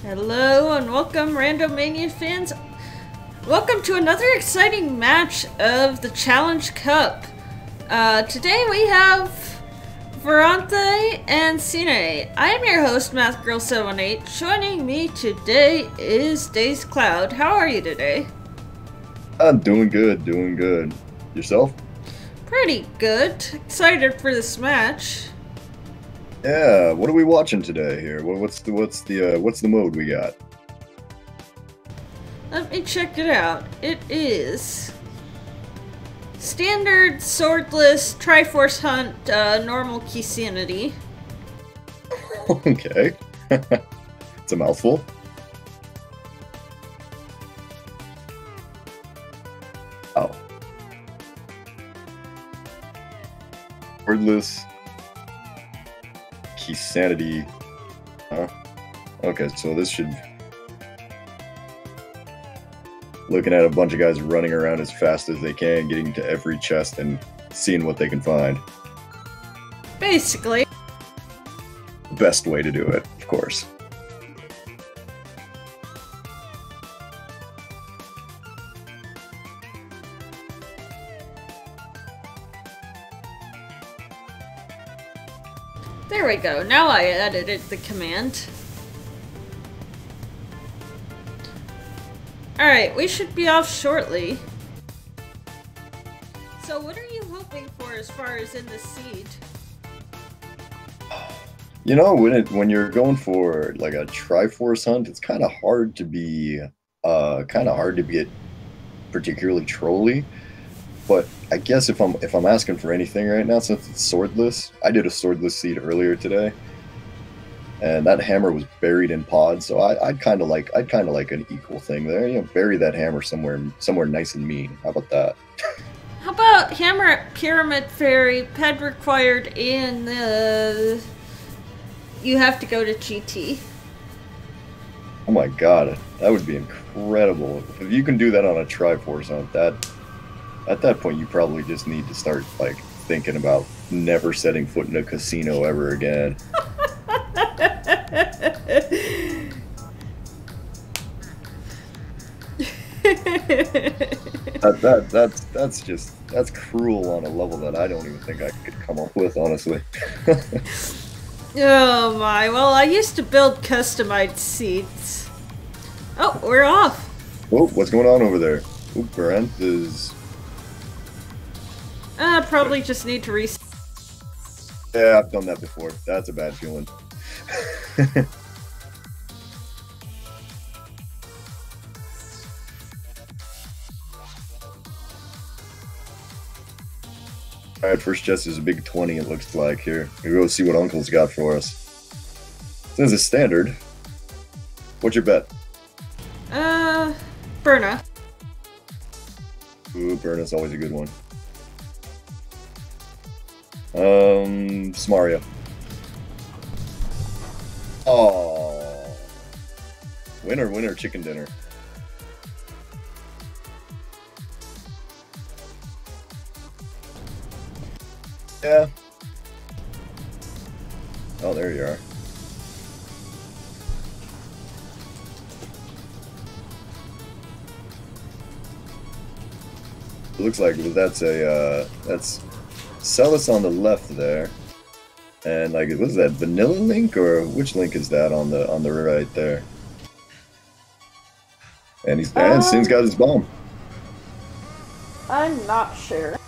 Hello and welcome, Randomizer fans. Welcome to another exciting match of the Challenge Cup. Today we have Voranthe and xSinhe. I am your host, MathGirl78. Joining me today is Days Cloud. How are you today? I'm doing good, doing good. Yourself? Pretty good. Excited for this match. Yeah, what are we watching today here? What's the mode we got? Let me check it out. It is standard, swordless, Triforce Hunt, normal key sanity. Okay. It's a mouthful. Oh. Wordless. Key sanity. Huh? Okay, so this should... Looking at a bunch of guys running around as fast as they can, getting to every chest and seeing what they can find. Basically. The best way to do it, of course. There we go. Now I edited the command. Alright, we should be off shortly. So what are you hoping for as far as in the seed? You know, when you're going for like a Triforce hunt, it's kind of hard to be get particularly trolly. But I guess if I'm asking for anything right now, since it's swordless, I did a swordless seed earlier today, and that hammer was buried in pods. So I'd kind of like an equal thing there. You know, bury that hammer somewhere nice and mean. How about that? How about hammer pyramid fairy ped required in the? You have to go to GT. Oh my god, that would be incredible if you can do that on a Triforce hunt. At that point, you probably just need to start, like, thinking about never setting foot in a casino ever again. That's cruel on a level that I don't even think I could come up with, honestly. Oh my, well, I used to build customized seeds. Oh, we're off. Oh, what's going on over there? Oh, Voranthe is... Probably just need to reset. Yeah, I've done that before. That's a bad feeling. Alright, first chest is a big 20, it looks like here. We'll go see what Uncle's got for us. Since it's standard, what's your bet? Berna. Ooh, Berna's always a good one. Smaria. Oh, winner, chicken dinner. Yeah. Oh, there you are. It looks like that's Celis on the left there, and like, what is that, vanilla link, or which link is that on the right there? And Sin's got his bomb. I'm not sure.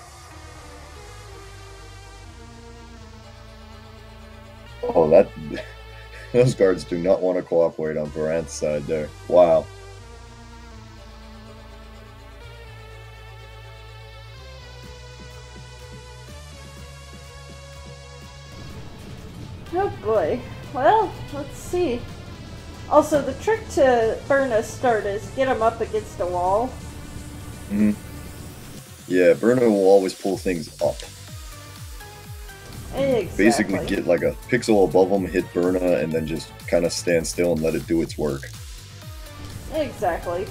Oh, those guards do not want to cooperate on Voranthe's side there. Wow. Oh boy. Well, let's see. Also, the trick to Berna start is get him up against a wall. Mm-hmm. Yeah, Berna will always pull things up. Exactly. Basically get like a pixel above him, hit Berna, and then just kind of stand still and let it do its work. Exactly.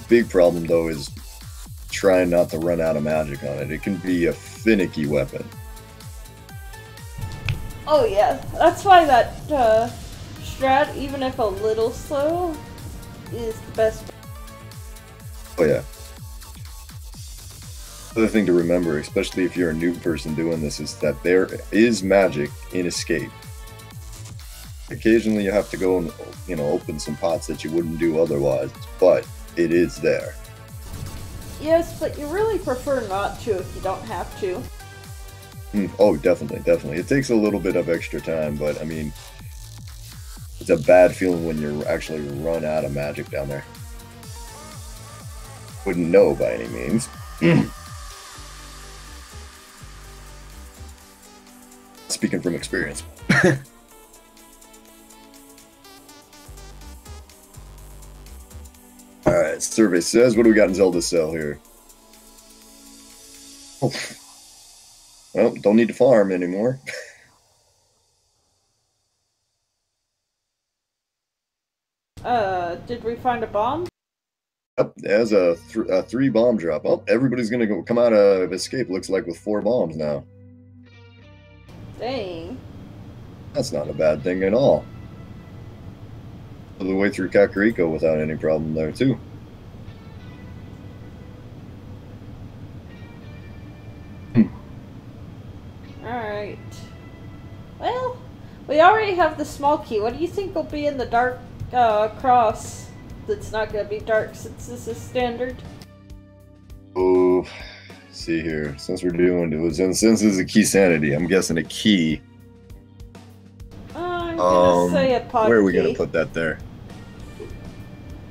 Big problem, though, is trying not to run out of magic on it. It can be a finicky weapon. Oh yeah, that's why that strat, even if a little slow, is the best. Oh yeah. Other thing to remember, especially if you're a new person doing this, is that there is magic in escape. Occasionally you have to go and, you know, open some pots that you wouldn't do otherwise, but it is there. Yes, but you really prefer not to if you don't have to. Oh, definitely, definitely. It takes a little bit of extra time, but I mean, it's a bad feeling when you're actually run out of magic down there. Wouldn't know by any means. Speaking from experience. Alright, survey says, what do we got in Zelda's cell here? Oh. Well, don't need to farm anymore. Did we find a bomb? Yep, there's a 3 bomb drop. Oh, everybody's gonna go come out of escape, looks like, with 4 bombs now. Dang. That's not a bad thing at all. All the way through Kakariko without any problem there, too. Alright. Well, we already have the small key. What do you think will be in the dark cross that's not going to be dark since this is standard? Oh, see here. Since we're doing it, since this is a key sanity, I'm guessing a key. I'm going to say a pod where are we key. going to put that there?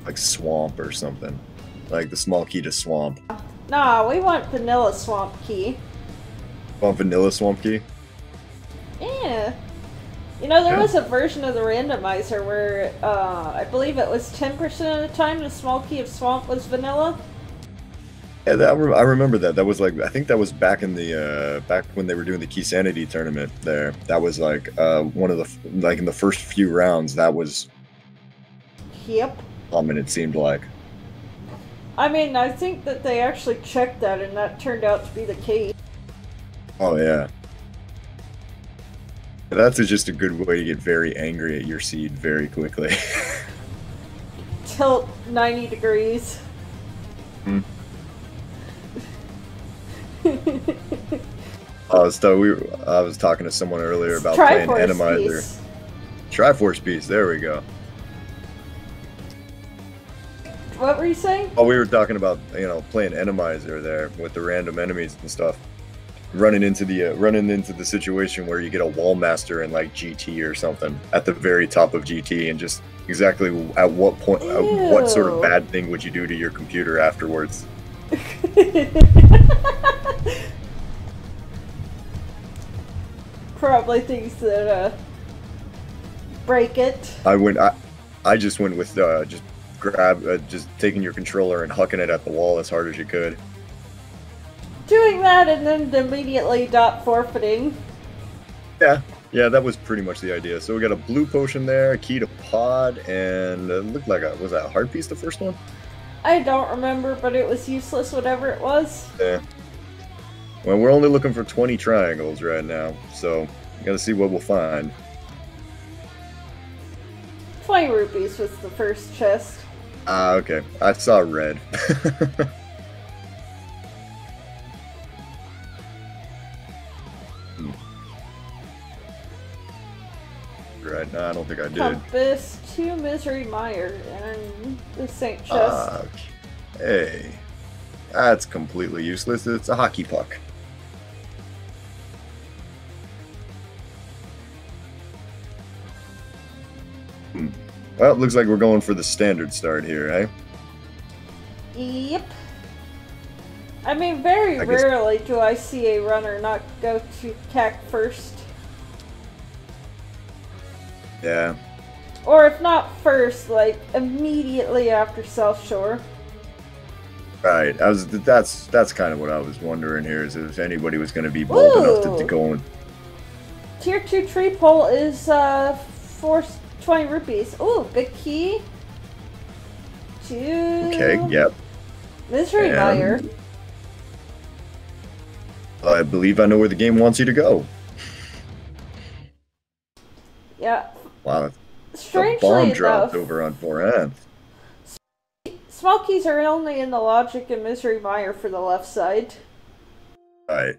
Like swamp or something. Like the small key to swamp. Nah, we want vanilla swamp key. Want vanilla swamp key? Yeah. You know, there was a version of the randomizer where I believe it was 10% of the time the small key of swamp was vanilla. Yeah, I remember that. That was like, I think that was back in the back when they were doing the Key Sanity tournament there. That was like one of the, like in the first few rounds, that was Yep. common, it seemed like. I mean, I think that they actually checked that and that turned out to be the case. Oh yeah. That's just a good way to get very angry at your seed very quickly. Tilt 90 degrees. Hmm. I was talking to someone earlier about playing Randomizer. Triforce Beast, there we go. What were you saying? Oh, we were talking about, you know, playing Randomizer there with the random enemies and stuff. Running into the situation where you get a wall master in like GT or something at the very top of GT, and just exactly at what point, what sort of bad thing would you do to your computer afterwards? Probably things that break it. I just went with just taking your controller and hucking it at the wall as hard as you could. Doing that and then immediately forfeiting. Yeah, that was pretty much the idea. So we got a blue potion there, a key to pod, and it looked like was that a heart piece, the first one? I don't remember, but it was useless, whatever it was. Yeah. Well, we're only looking for 20 triangles right now, so we gotta see what we'll find. 20 rupees was the first chest. Ah, okay. I saw red. Right, no, I don't think I did. Compass, 2 Misery Mire, and the Saint chest. Okay. That's completely useless. It's a hockey puck. Well, it looks like we're going for the standard start here, eh? Yep. I mean, very rarely do I see a runner not go to CAC first. Yeah. Or if not first, like immediately after South Shore. Right. That's kind of what I was wondering here, is if anybody was going to be bold enough to go in. Tier 2 tree pole is 420 rupees. Ooh, good key. 2. Okay, yep. Misery Mire. I believe I know where the game wants you to go. Yeah. Wow, the bomb Strangely dropped enough, over on Voranthe. small keys are only in the logic and Misery Mire for the left side. Right.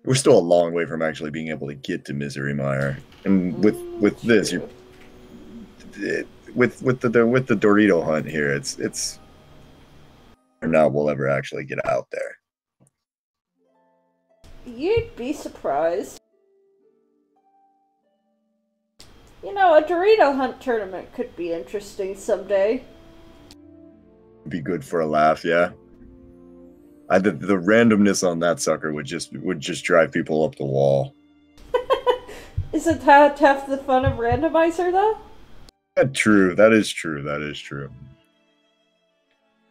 We're still a long way from actually being able to get to Misery Mire. And with this, True. with the Dorito hunt here, it's or not we'll ever actually get out there. You'd be surprised. You know, a Dorito hunt tournament could be interesting someday. Be good for a laugh, yeah. The randomness on that sucker would just drive people up the wall. Isn't that half the fun of Randomizer, though? True. That is true. That is true.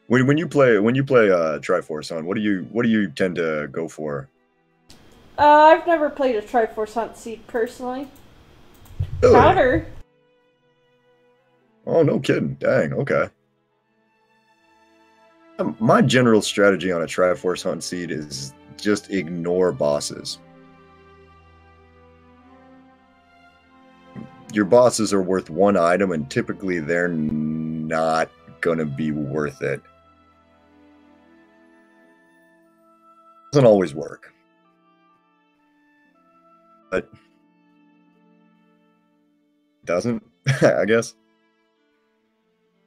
When you play Triforce Hunt, what do you tend to go for? I've never played a Triforce Hunt seed personally. Really? Powder. Oh, no kidding. Dang. Okay. My general strategy on a Triforce Hunt seed is just ignore bosses. Your bosses are worth one item, and typically they're not gonna be worth it. Doesn't always work, but doesn't. I guess.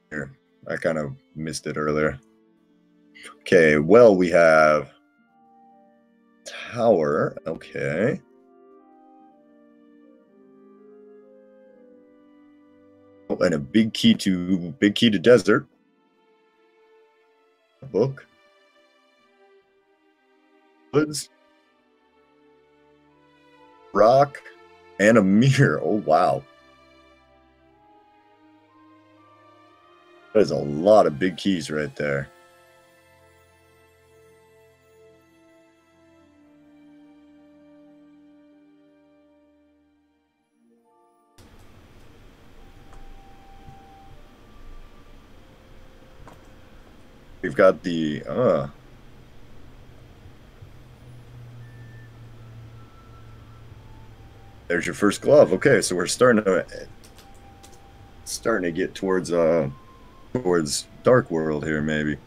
Here, I kind of missed it earlier. Okay, well, we have tower. Okay. Oh, and a big key to desert. A book. Woods. Rock. And a mirror. Oh, wow. There's a lot of big keys right there. We've got the there's your first glove. Okay, so we're starting to get towards Dark World here, maybe.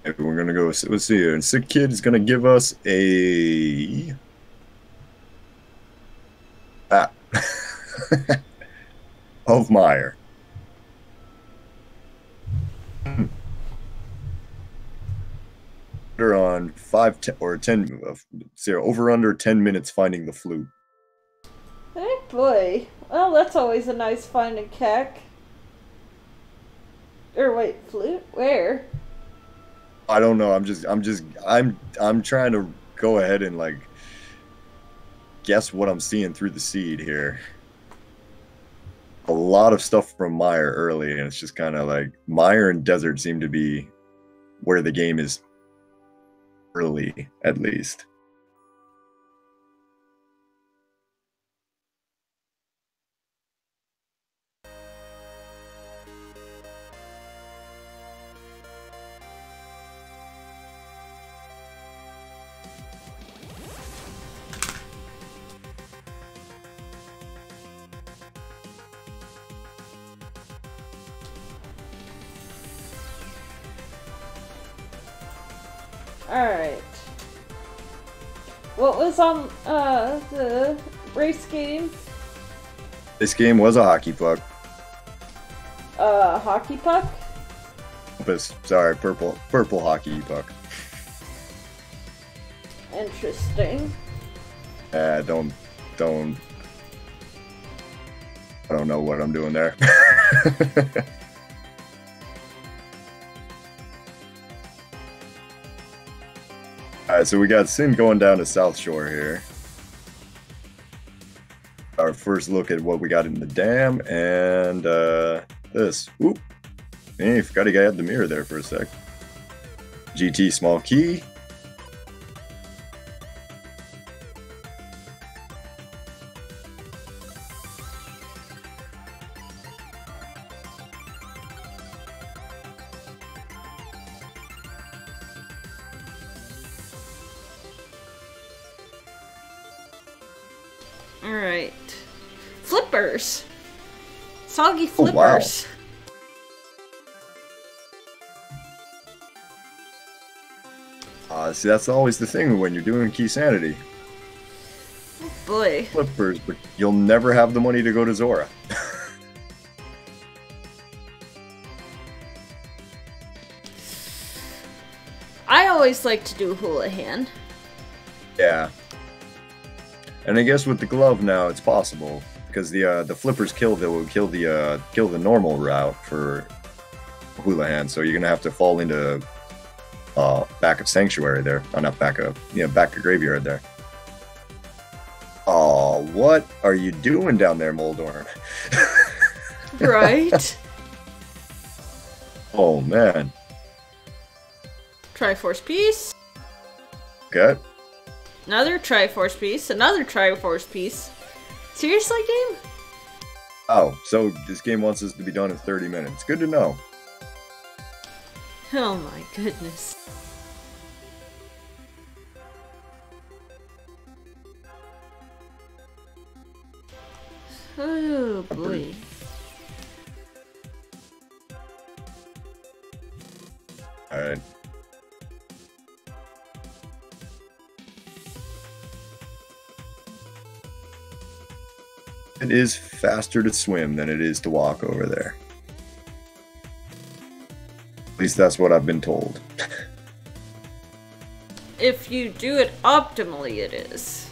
Maybe we're gonna go. Let's see here. And Sick Kid is gonna give us a of Meyer. On 5 or 10 over under 10 minutes finding the flute. Hey boy. Well, that's always a nice finding cack. Or wait, flute? Where? I don't know. I'm trying to go ahead and like guess what I'm seeing through the seed here. A lot of stuff from Meyer early, and it's just kind of like Meyer and Desert seem to be where the game is early, at least. Alright. What was on the race game? This game was a hockey puck. Hockey puck? Sorry, purple hockey puck. Interesting. I don't know what I'm doing there. Alright, so we got Sin going down to South Shore here. Our first look at what we got in the dam, and this. Oop. Hey, forgot he had the mirror there for a sec. GT small key. Alright. Flippers. Soggy Oh, wow. flippers. See, that's always the thing when you're doing Key Sanity. Oh boy. Flippers, but you'll never have the money to go to Zora. I always like to do Houlihan. Yeah. And I guess with the glove now, it's possible because the flippers kill the normal route for Houlihan, so you're gonna have to fall into back of Sanctuary there. Oh, not back of back of Graveyard there. Oh, what are you doing down there, Moldorm? Right? Oh man. Triforce piece. Okay. Another Triforce piece. Another Triforce piece. Seriously, game? Oh, so this game wants us to be done in 30 minutes. Good to know. Oh my goodness. Oh boy. Alright. It is faster to swim than it is to walk over there. At least that's what I've been told. If you do it optimally, it is.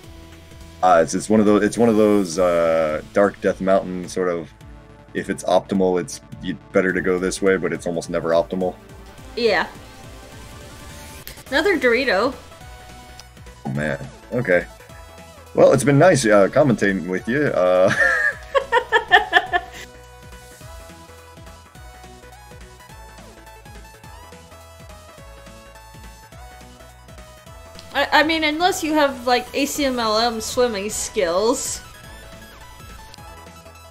It's one of those Dark Death Mountain sort of. If it's optimal, it's better to go this way, but it's almost never optimal. Yeah. Another Dorito. Oh man. Okay. Well, it's been nice commentating with you. I mean, unless you have, like, ACMLM swimming skills.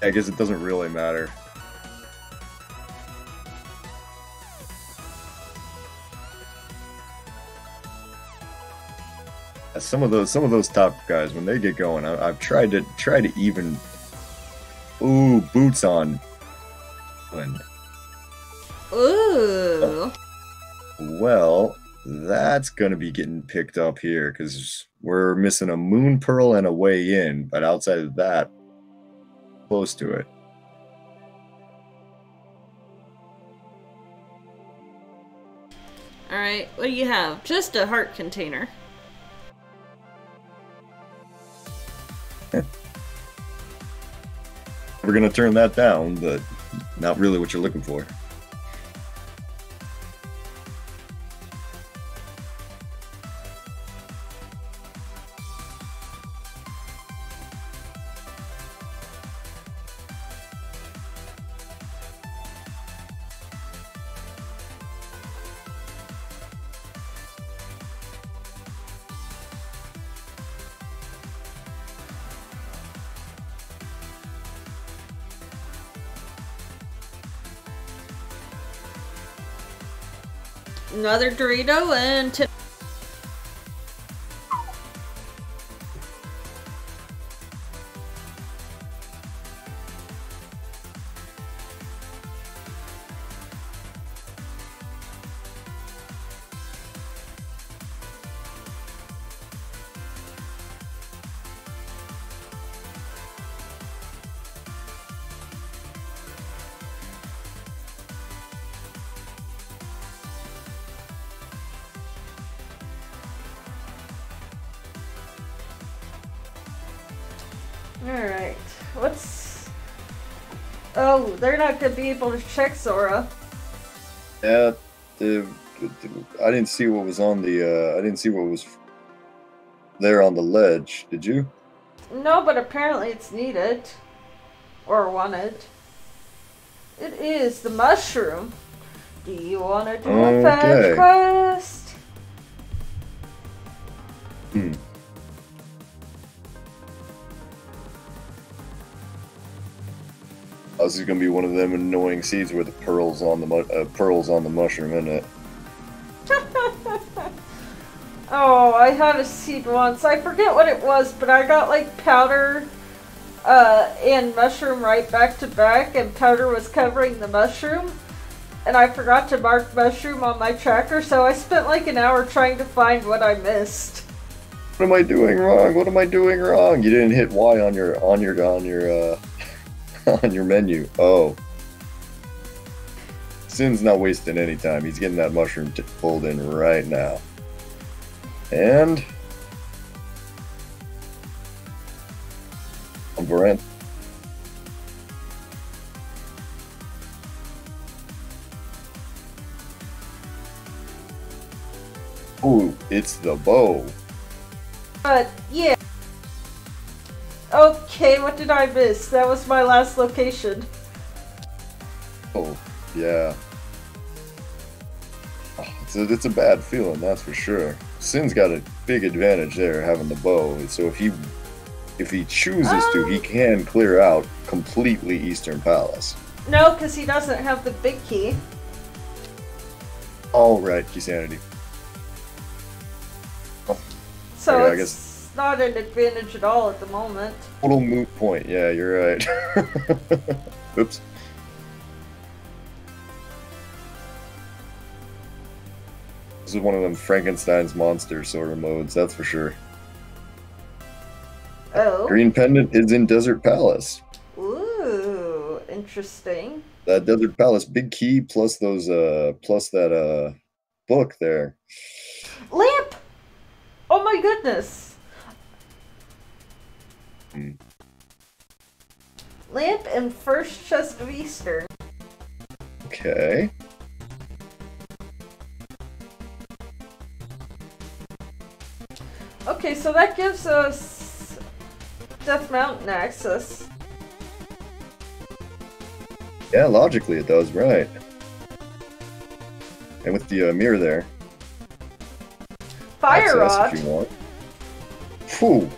I guess it doesn't really matter. Some of those top guys, when they get going, I've tried to even. Ooh, boots on. Ooh. Well, that's gonna be getting picked up here because we're missing a moon pearl and a way in, but outside of that, close to it. Alright, what do you have? Just a heart container. We're gonna turn that down, but not really what you're looking for. Another Dorito and Alright, what's... Oh, they're not gonna be able to check Zora. Yeah, I didn't see what was on the. I didn't see what was there on the ledge. Did you? No, but apparently it's needed. Or wanted. It is the mushroom. Do you want to do a fetch quest? Hmm. Oh, this is gonna be one of them annoying seeds with the pearls on the mushroom, isn't it? Oh, I had a seed once. I forget what it was, but I got like powder and mushroom right back to back, and powder was covering the mushroom. And I forgot to mark mushroom on my tracker, so I spent like an hour trying to find what I missed. What am I doing wrong? What am I doing wrong? You didn't hit Y on your on your menu. Oh. Sin's not wasting any time. He's getting that mushroom pulled in right now. And on Voranthe. Ooh, it's the bow. But yeah. Okay, what did I miss? That was my last location. Oh, yeah. Oh, it's a bad feeling, that's for sure. Sin's got a big advantage there, having the bow. So if he chooses to, he can clear out completely Eastern Palace. No, because he doesn't have the big key. All right, xSinhe. So okay, it's not an advantage at all at the moment. Total moot point. Yeah, you're right. Oops. This is one of them Frankenstein's monster sort of modes, that's for sure. Oh. Green pendant is in Desert Palace. Ooh, interesting. That Desert Palace, big key plus those plus that book there. Lamp! Oh my goodness. Lamp and first chest of Eastern. Okay. Okay, so that gives us Death Mountain access. Yeah, logically it does, right. And with the mirror there. Fire Rod. If you want. Phew.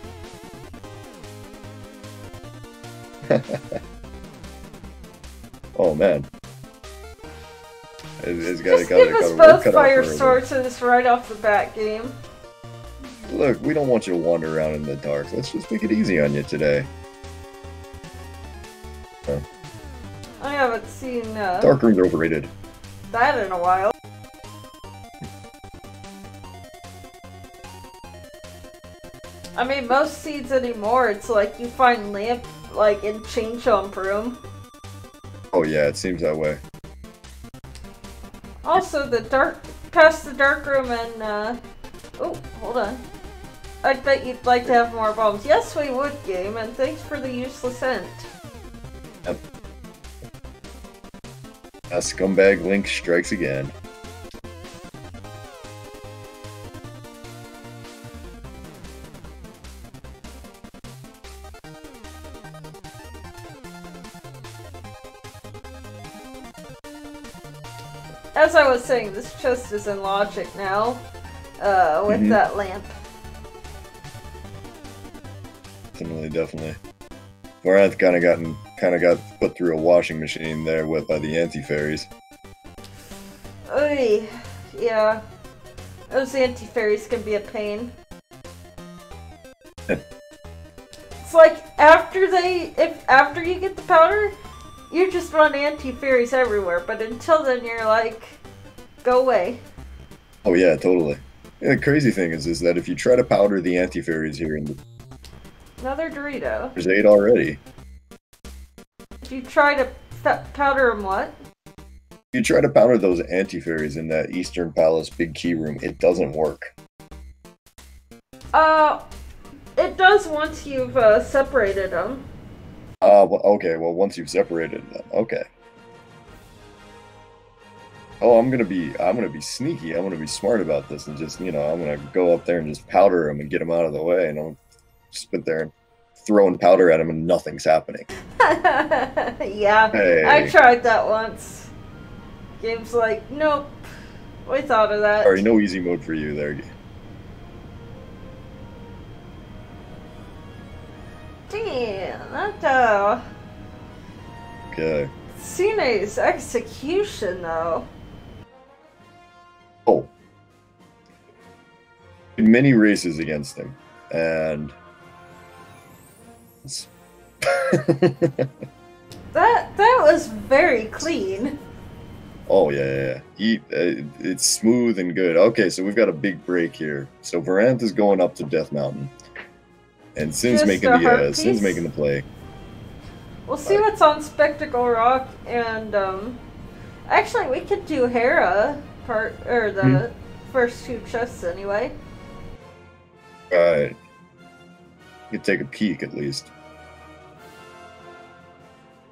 Oh man. It's got Just give us both fire sources right off the bat, game. Look, we don't want you to wander around in the dark. Let's just make it easy on you today. Huh. I haven't seen dark rooms are overrated. That in a while. I mean, most seeds anymore, it's like you find lamp like in Chain Chomp room. Oh yeah, it seems that way. Also, past the dark room and oh, hold on. I bet you'd like to have more bombs. Yes, we would, game, and thanks for the useless hint. Yep. A scumbag Link strikes again. As I was saying, this chest is in logic now, with that lamp. Definitely. Voranthe kind of got put through a washing machine there by the anti-fairies. Oy, yeah. Those anti-fairies can be a pain. It's like after you get the powder, you just run anti-fairies everywhere, but until then you're like, go away. Oh yeah, totally. Yeah, the crazy thing is that if you try to powder the anti-fairies here in the... Another Dorito. There's 8 already. If you try to powder them what? If you try to powder those anti-fairies in that Eastern Palace big key room, it doesn't work. It does once you've separated them. Well, okay, well, once you've separated them, okay. Oh, I'm gonna be sneaky. I'm gonna be smart about this and just, I'm gonna go up there and just powder them and get them out of the way, and I'll spit there and throwing powder at them and nothing's happening. Yeah, hey. I tried that once. Game's like, nope. We thought of that. Sorry, no easy mode for you there. Damn, that Okay. xSinhe's execution though. Oh. Many races against him, and That was very clean. Oh yeah, yeah. It's smooth and good. Okay, so we've got a big break here. So Voranthe is going up to Death Mountain, and Just a Sin's piece. making the play. We'll see what's on Spectacle Rock, and actually we could do Hera part or the first two chests anyway. Right. You could take a peek at least.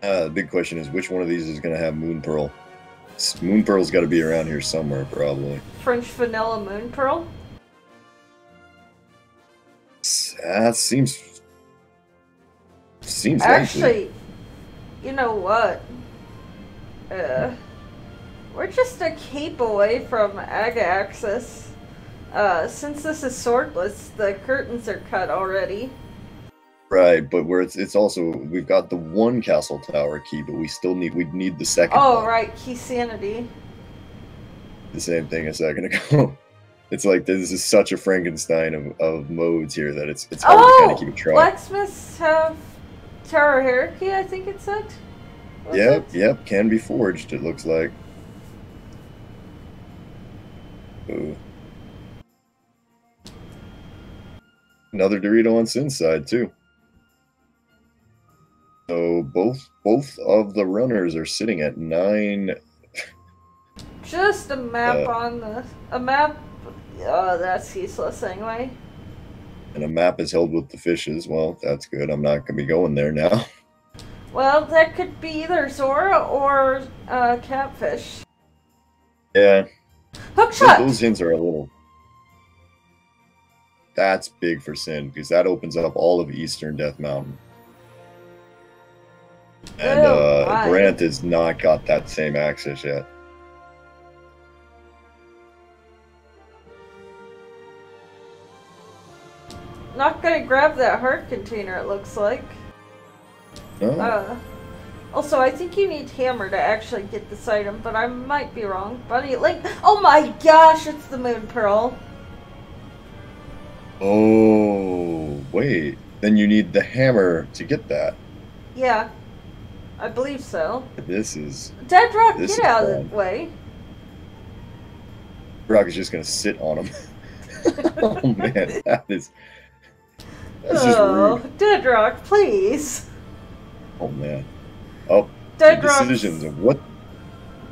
The big question is which one of these is going to have Moon Pearl. Moon Pearl's got to be around here somewhere, probably. French Vanilla Moon Pearl? That seems Actually, likely. you know what? We're just a cape away from Aga access. Since this is swordless, the curtains are cut already. Right, but where it's also we've got the one castle tower key, but we'd need the second Oh one. right, key sanity. The same thing a second ago. It's like this is such a Frankenstein of modes here that it's hard to kind of keep track. Blacksmiths have Tower Hierarchy, I think it said. Yep, can be forged, it looks like. Ooh. Another Dorito on Sin's side too. So both of the runners are sitting at 9. Just a map a map. Oh, that's useless anyway. And a map is held with the fishes. Well, that's good. I'm not gonna be going there now. Well, that could be either Zora or Catfish. Yeah. Hookshot! Those hints are a little... That's big for Sin, because that opens up all of Eastern Death Mountain. And Voranthe has not got that same access yet. Not gonna grab that heart container, it looks like. No. Also, I think you need hammer to actually get this item, but I might be wrong. Bunny Link. Oh my gosh, it's the Moon Pearl. Oh, wait. Then you need the hammer to get that. Yeah, I believe so. This is... Dead Rock, get out of the way. Rock is just gonna sit on him. Oh man, that's just rude. Dead Rock, please. Oh man. Oh, Dead decisions of what?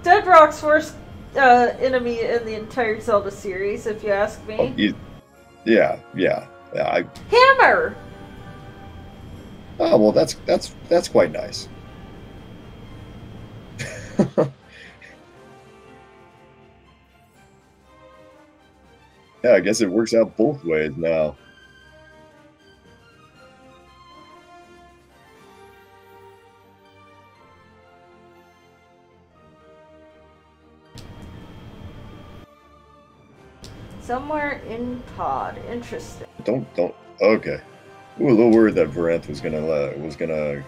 Dead Rock's worst enemy in the entire Zelda series, if you ask me. Oh, yeah. Hammer. Oh well, that's quite nice. Yeah, I guess it works out both ways now. Somewhere in pod. Interesting. Don't. Okay. Ooh, a little worried that Voranthe was gonna.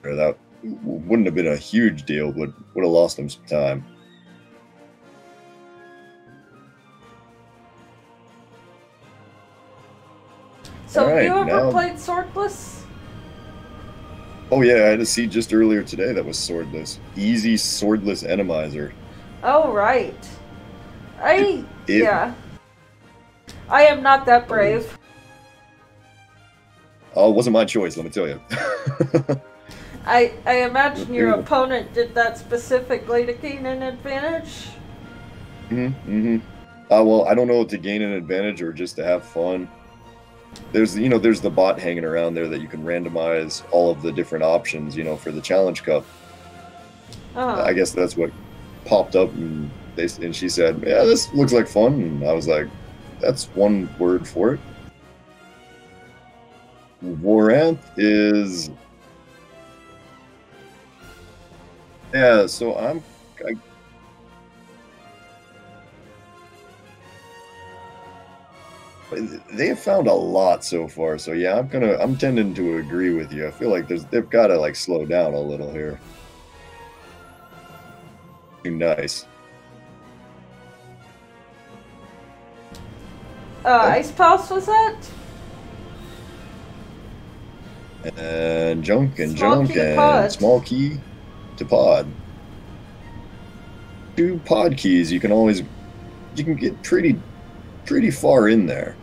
Or that wouldn't have been a huge deal, but would have lost him some time. So have you ever played swordless? Oh yeah, I had a seed just earlier today that was swordless. Easy swordless enemizer. Oh right. Yeah. I am not that brave. Oh, it wasn't my choice, let me tell you. I imagine your opponent did that specifically to gain an advantage. Well, I don't know, to gain an advantage or just to have fun. There's the bot hanging around there that you can randomize all of the different options, for the Challenge Cup. I guess that's what popped up, and she said, "Yeah, this looks like fun." And I was like, "That's one word for it." Voranthe is, yeah. So they have found a lot so far, so yeah, I'm tending to agree with you. I feel like they've got to like slow down a little here. Nice. Ice Pulse was that? And junk and Small junk key to and pod. small key to pod. 2 pod keys, you can get pretty far in there.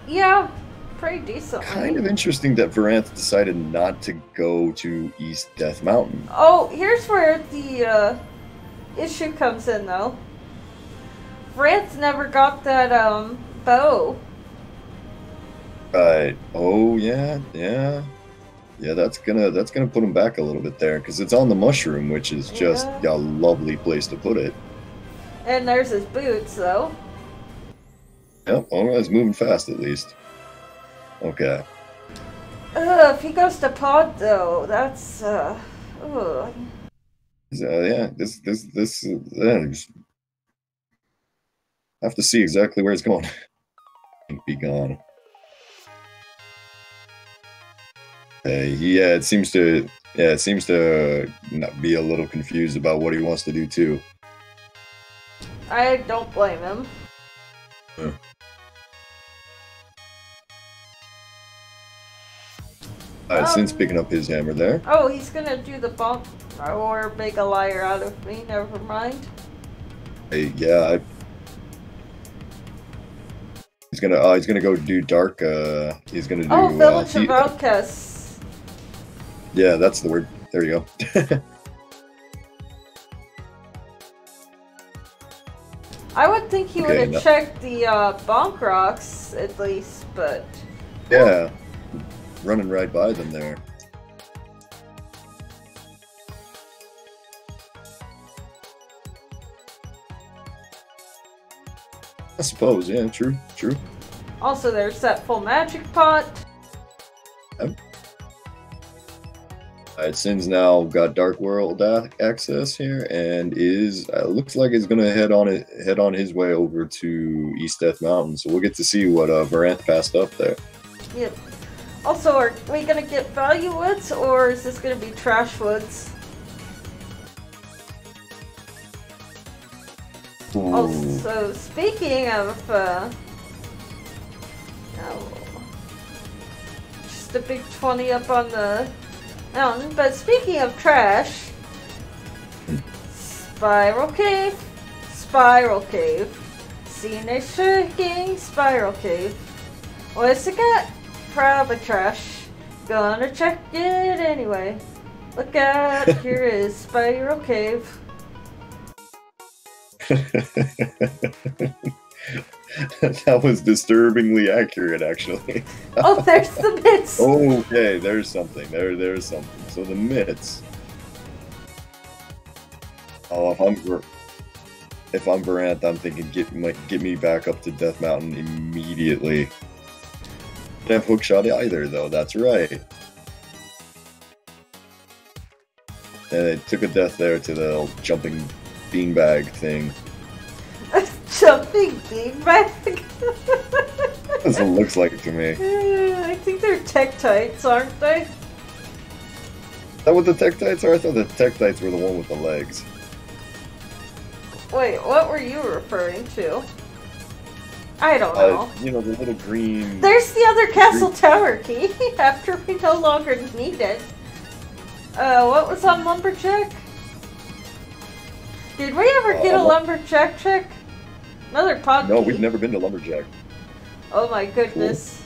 Yeah, pretty decently. Kind of interesting that Voranthe decided not to go to East Death Mountain. Oh, here's where the issue comes in, though. Voranthe never got that bow. Right. Oh yeah. That's gonna put him back a little bit there because it's on the mushroom, which is just a lovely place to put it. And there's his boots, though. Yep. Oh, it's moving fast at least. Okay. If he goes to pod, though, that's ugh. Yeah. This. I have to see exactly where it's going. Be gone. Yeah, it seems to not be a little confused about what he wants to do too. I don't blame him. Yeah. Since picking up his hammer there. Oh, he's gonna do the bonk or make a liar out of me. Never mind. Yeah. He's gonna go do dark. He's gonna do. Village of Outcasts. Yeah, that's the word. There you go. I would think he would have checked the bonk rocks at least, but yeah, running right by them there. I suppose, yeah, true. Also, there's that full magic pot. Yep. Alright, Sin's now got Dark World access here, and looks like he's gonna head on his way over to East Death Mountain. So we'll get to see what Voranthe passed up there. Yep. Also, are we gonna get value woods, or is this gonna be trash woods? Ooh. Also, speaking of, just a big 20 up on the mountain, but speaking of trash, Spiral Cave, xSinhe shaking, Spiral Cave. What's it got? Probably trash. Gonna check it anyway. Look out, here is Spiral Cave. That was disturbingly accurate, actually. Oh, there's the mitts. Okay, there's something. There's something. So the mitts. Oh, if I'm Voranthe, I'm thinking get me back up to Death Mountain immediately. Didn't have hookshot either, though. That's right. And it took a death there to the old jumping beanbag thing. Jumping beanbag? That's what it looks like to me. I think they're Tektites, aren't they? Is that what the Tektites are? I thought the Tektites were the one with the legs. Wait, what were you referring to? I don't know. You know, the little green... There's the other castle tower key, after we no longer need it. What was on Lumberjack? Did we ever get a Lumberjack check? Another pod No, key. we've never been to Lumberjack. Oh my goodness.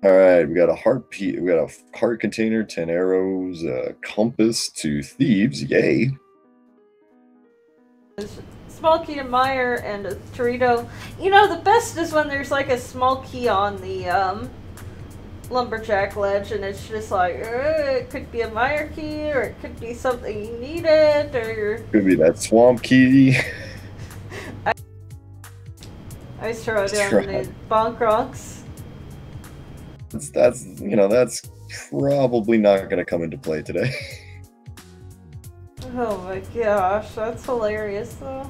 Cool. Alright, we got a heart container, 10 arrows, a compass, 2 thieves, yay. Small key to Meyer and a Torito. You know, the best is when there's like a small key on the Lumberjack ledge, and it's just like, it could be a Meyer key, or it could be something you needed, or... Could be that swamp key. I throw down the bonk rocks. That's probably not going to come into play today. Oh my gosh, that's hilarious though.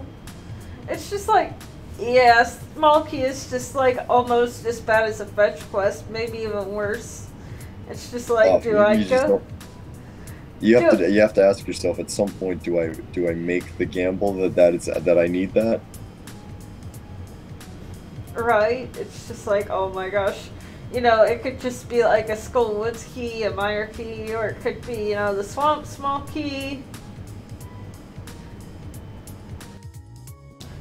It's just like, yeah, small key is just like almost as bad as a fetch quest, maybe even worse. It's just like, do I go? You have to ask yourself at some point, do I make the gamble that I need that? Right? It's just like, oh my gosh. You know, it could just be like a Skull Woods key, a Mire key, or it could be, you know, the Swamp Small key.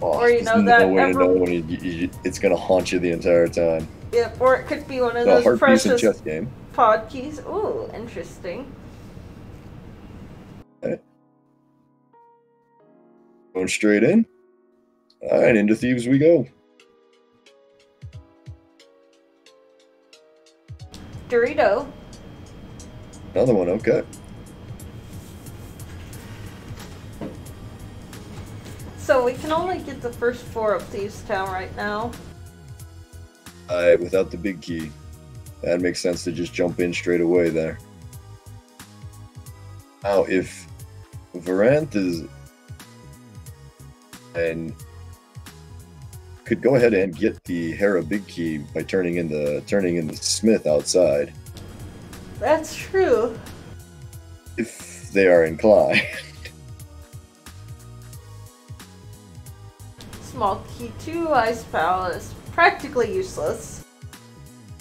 Oh, Or, you there's know, no that way to know ever... when it's gonna haunt you the entire time. Yep, or it could be one of The those heart piece and precious chess game. pod keys. Ooh, interesting. Okay. Going straight in. Alright, into Thieves we go. Dorito. Another one, okay. So we can only get the first 4 of Thieves Town right now. Without the big key. That makes sense to just jump in straight away there. Now, if Voranthe is... and could go ahead and get the Hera big key by turning in the Smith outside. That's true. If they are inclined. Small key 2, Ice Palace. Practically useless.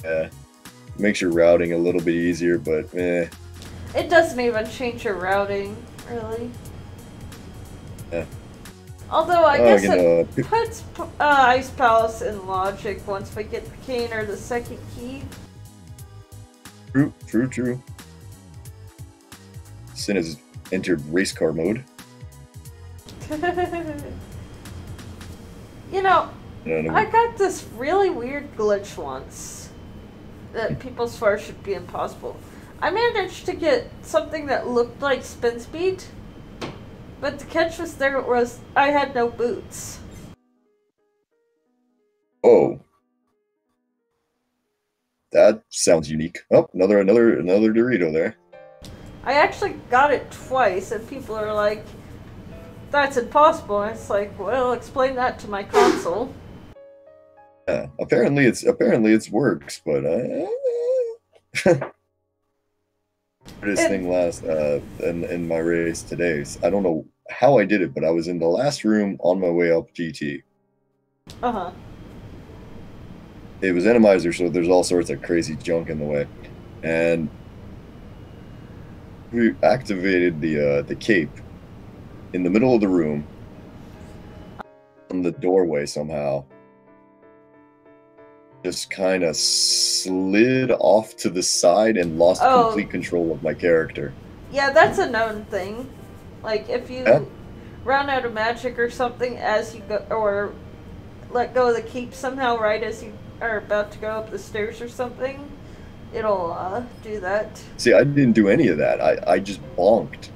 Yeah. Makes your routing a little bit easier, but eh. It doesn't even change your routing, really. Yeah. Although I guess it puts Ice Palace in logic once we get the cane or the second key. True. Sin has entered race car mode. You know, I got this really weird glitch once that people swear should be impossible. I managed to get something that looked like spin speed, but the catch was I had no boots. Oh. That sounds unique. Oh, another Dorito there. I actually got it twice, and people are like, "That's impossible." And it's like, well, explain that to my console. Yeah, apparently it's works, but this thing last in my race today. So I don't know how I did it, but I was in the last room on my way up GT. Uh-huh. It was Randomizer, so there's all sorts of crazy junk in the way, and we activated the cape in the middle of the room on the doorway somehow. Just kind of slid off to the side and lost complete control of my character. Yeah, that's a known thing. Like, if you run out of magic or something as you go, or let go of the keep somehow right as you are about to go up the stairs or something, it'll do that. See, I didn't do any of that. I just bonked.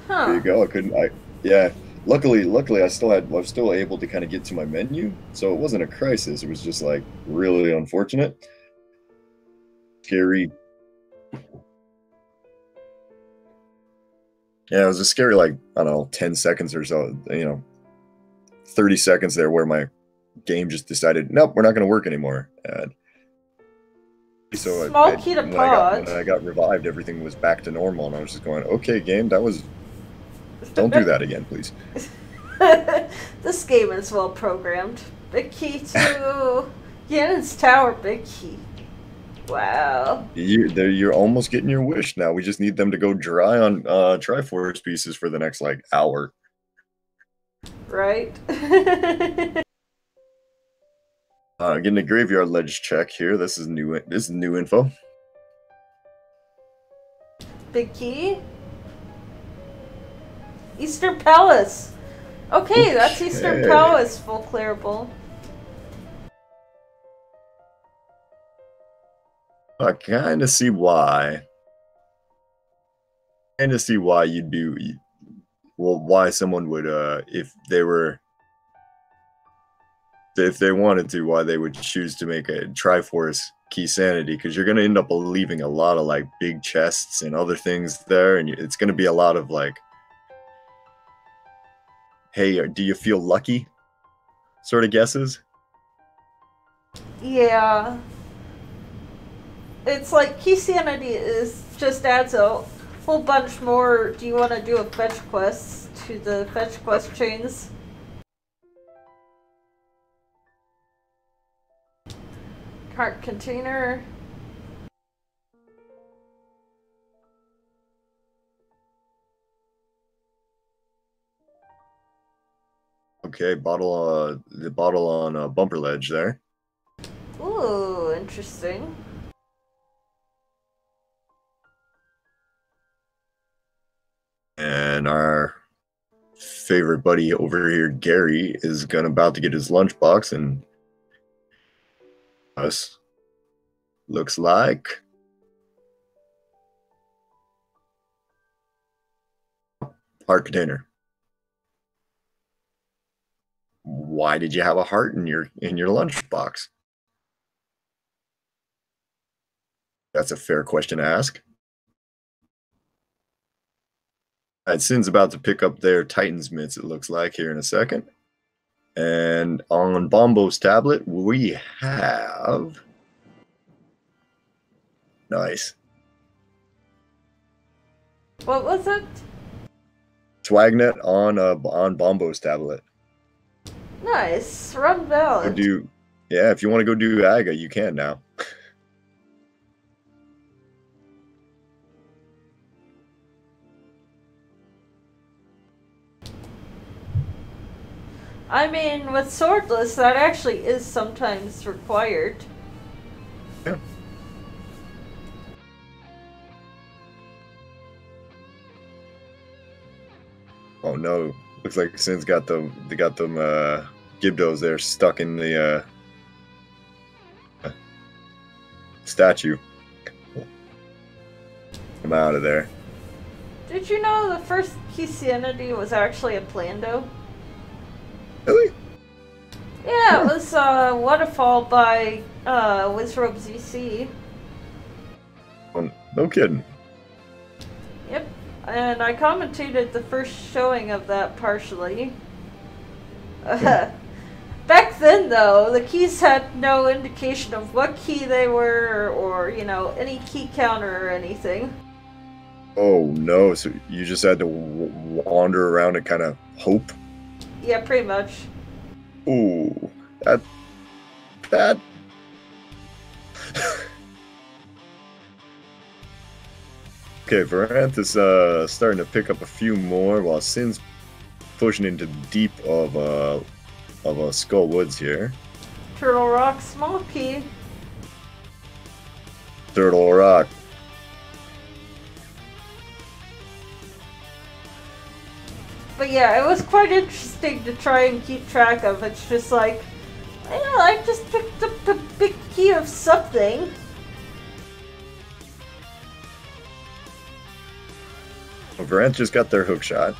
Huh. There you go. Yeah. Luckily, I was still able to kind of get to my menu, so it wasn't a crisis. It was just like really unfortunate, scary. Yeah, it was a scary, like, I don't know, 10 seconds or so. 30 seconds there where my game just decided, nope, we're not going to work anymore. And so Small key to pod. When I got revived, everything was back to normal, and I was just going, okay, game, that was. Don't do that again, please. This game is well programmed. Big key to Ganon's Tower. Big key. Wow. You're almost getting your wish now. We just need them to go dry on Triforce pieces for the next hour. Right. Getting a graveyard ledge check here. This is new info. Big key. Eastern Palace. Okay, that's Eastern Palace full clearable. I kind of see why. You'd do. Well, why someone would, if they wanted to, why they would choose to make a Triforce key sanity, because you're going to end up leaving a lot of big chests and other things there, and it's going to be a lot of hey, do you feel lucky sort of guesses. Yeah. It's like key sanity just adds a whole bunch more. Do you want to do a fetch quest to the fetch quest chains? Heart container. Okay, the bottle on a bumper ledge there. Ooh, interesting. And our favorite buddy over here, Gary, is about to get his lunchbox, and us looks like heart container. Why did you have a heart in your lunchbox? That's a fair question to ask. xSinhe's about to pick up their Titan's mitts, it looks like, here in a second. And on Bombo's tablet, we have... Nice. What was it? Swagnet on Bombo's tablet. Nice. Run valid. Yeah, if you want to go do Aga, you can now. I mean, with swordless, that actually is sometimes required. Yeah. Oh no! Looks like xSinhe's got them. They got them Gibdos there stuck in the statue. I'm out of there. Did you know the first xSinhe was actually a Plando? Really? Yeah, it was Waterfall by Wizrobe ZC. Oh, no kidding. Yep, and I commentated the first showing of that partially. Back then, though, the keys had no indication of what key they were, or, you know, any key counter or anything. Oh no! So you just had to wander around and kind of hope? Yeah, pretty much. Ooh, that. Okay, Voranthe is starting to pick up a few more, while xSinhe's pushing into the deep of Skull Woods here. Turtle Rock, small key. Turtle Rock. But yeah, it was quite interesting to try and keep track of. It's just like, I just picked up the big key of something. Voranthe just got their hook shot.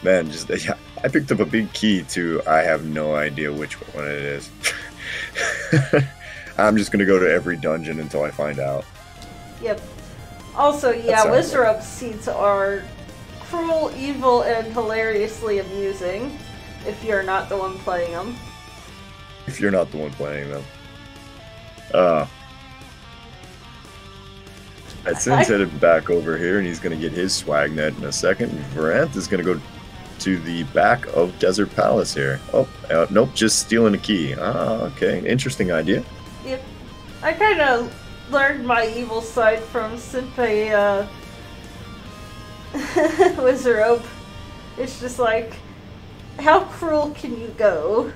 Man, yeah, I picked up a big key to, I have no idea which one it is. I'm just gonna go to every dungeon until I find out. Yep. Also, yeah, Wizrobe seeds are cruel, evil, and hilariously amusing if you're not the one playing them. If you're not the one playing them. xSinhe's headed back over here, and he's going to get his swag net in a second. Voranthe is going to go to the back of Desert Palace here. Oh, nope, just stealing a key. Ah, okay, interesting idea. Yep. I kind of learned my evil side from Senpai Wizrobe. It's just like, how cruel can you go?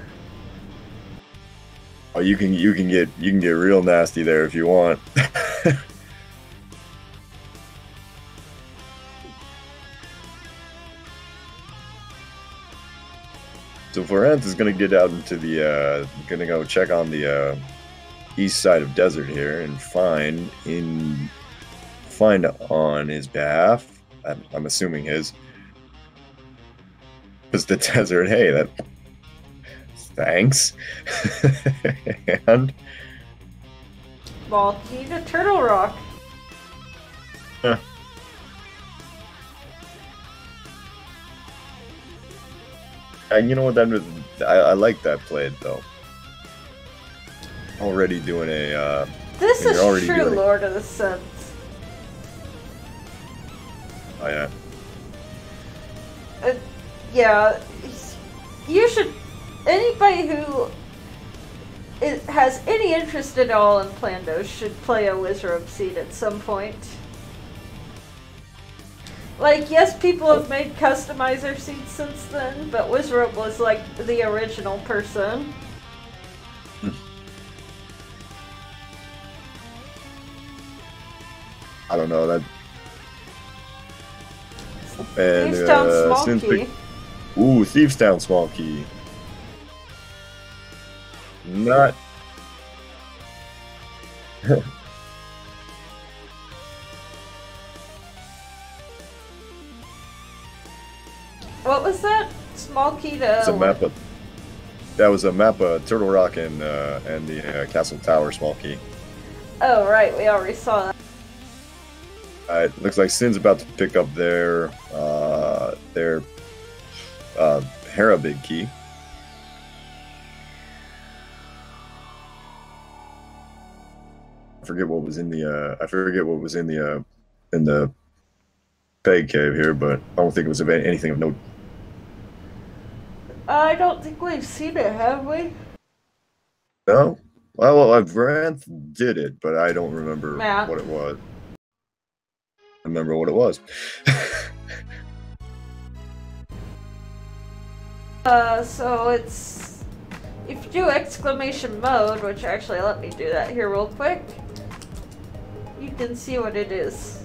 Oh, you can get real nasty there if you want. So Voranthe is gonna get out into the gonna go check on the east side of Desert here and find on his behalf. I'm assuming his. Was the desert? Hey, that. Thanks. And. Ball key to Turtle Rock. Huh. And you know what? That was, I like that play though. Already doing a. This is true Lord of the Sense. Oh yeah. Yeah, you should. Anybody who has any interest at all in Plandos should play a Wizrobe seed at some point. Like, yes, people have made customizer seeds since then, but Wizrobe was like the original person. I don't know that. And Thievestown Small Key. Ooh, Thievestown Small Key. Not. What was that? Small Key to. It's a map of. That was a map of Turtle Rock and the Castle Tower Small Key. Oh right, we already saw that. It looks like Sin's about to pick up their Hera Big Key. I forget what was in the Peg Cave here, but I don't think it was of anything of note. I don't think we've seen it, have we? No? Well, Voranthe did it, but I don't remember what it was. I remember what it was. So it's... If you do exclamation mode, which actually let me do that here real quick, you can see what it is.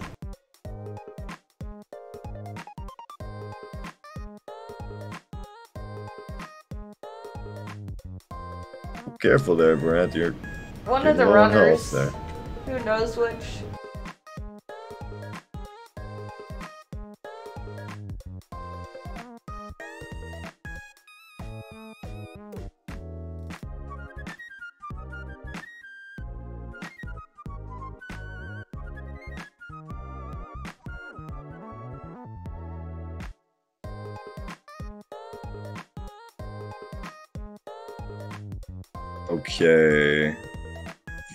Careful there, Voranthe. You're one of the runners. There. Who knows which? Okay.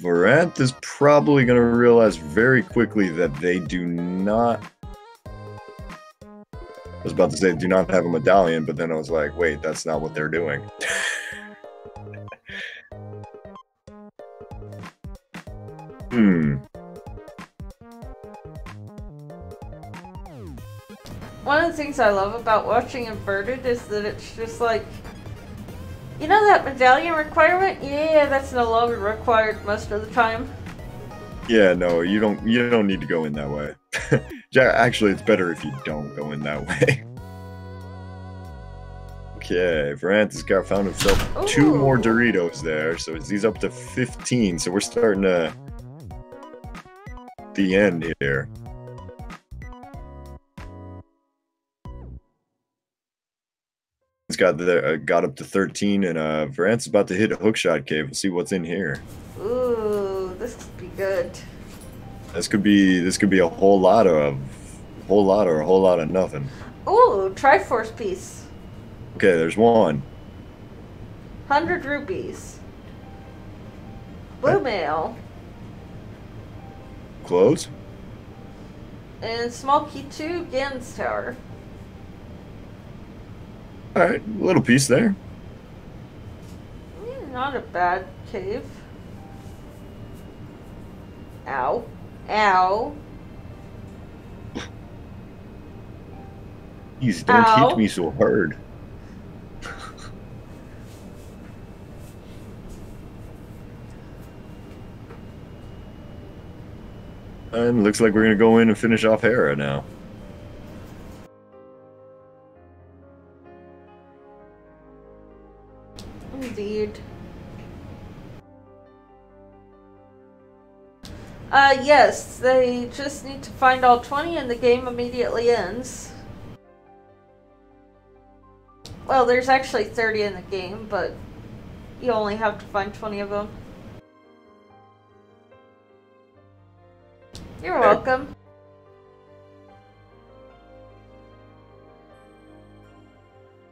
Voranthe is probably going to realize very quickly that they do not... I was about to say do not have a medallion, but then I was like, wait, that's not what they're doing. One of the things I love about watching Inverted is that it's just like, you know that medallion requirement? Yeah, that's no longer required most of the time. Yeah, no, you don't need to go in that way. Actually, it's better if you don't go in that way. Okay, Voranthe's found himself 2 more Doritos there, so he's up to 15, so we're starting to the end here. He's got up to 13, and Voranthe's about to hit a hookshot cave. We'll see what's in here. Ooh, this could be good. This could be a whole lot or a whole lot of nothing. Ooh, Triforce piece. Okay, there's one. 100 rupees. Blue mail. Clothes. And small key 2, Gans Tower. Alright, a little piece there. Not a bad cave. Ow. Ow. Please don't hit me so hard. And looks like we're gonna go in and finish off Hera now. Indeed. Yes, they just need to find all 20 and the game immediately ends. Well, there's actually 30 in the game, but you only have to find 20 of them. You're welcome.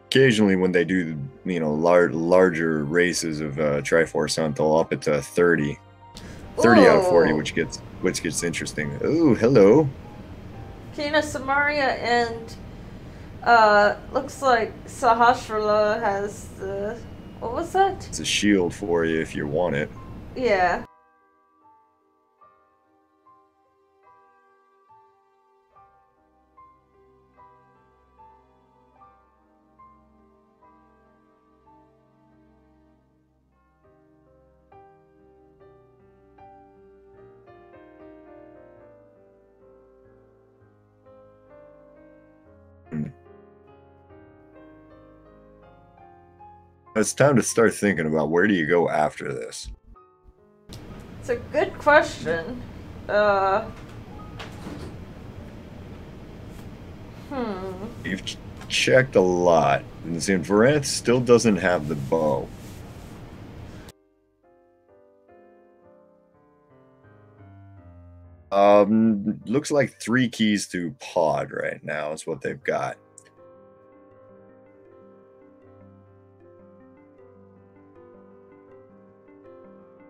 Occasionally, when they do, you know, larger races of Triforce Hunt, they'll up it to 30. 30 out of 40, which gets interesting. Ooh, hello. Kina Samaria and looks like Sahasrara has the What was that? It's a shield for you if you want it. Yeah. It's time to start thinking about where do you go after this. It's a good question. You've checked a lot, and Voranthe still doesn't have the bow. Looks like 3 keys to pod right now is what they've got.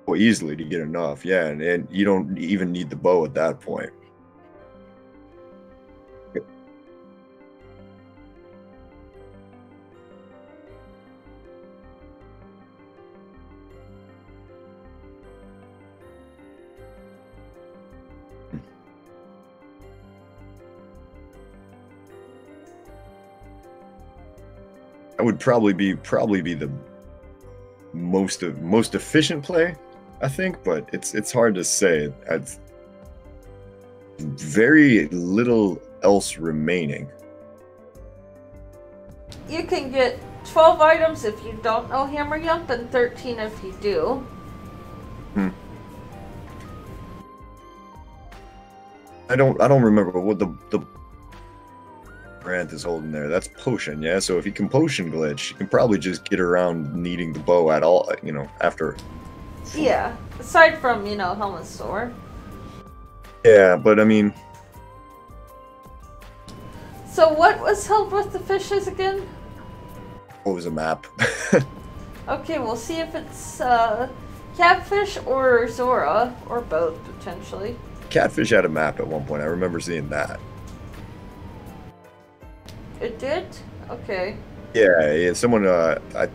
Well, easily to get enough, yeah, and you don't even need the bow at that point. That would probably be the most efficient play, I think, but it's hard to say. It's very little else remaining. You can get 12 items if you don't know Hammer Yump, and 13 if you do. I don't remember what the Voranthe is holding there. That's potion, yeah. So if you can potion glitch, you can probably just get around needing the bow at all. You know, after. Yeah, aside from Helmet's Sword. Yeah, but I mean. So what was held with the fishes again? What was a map? Okay, we'll see if it's Catfish or Zora, or both potentially. Catfish had a map at one point. I remember seeing that. It did? Okay. Yeah. Someone, I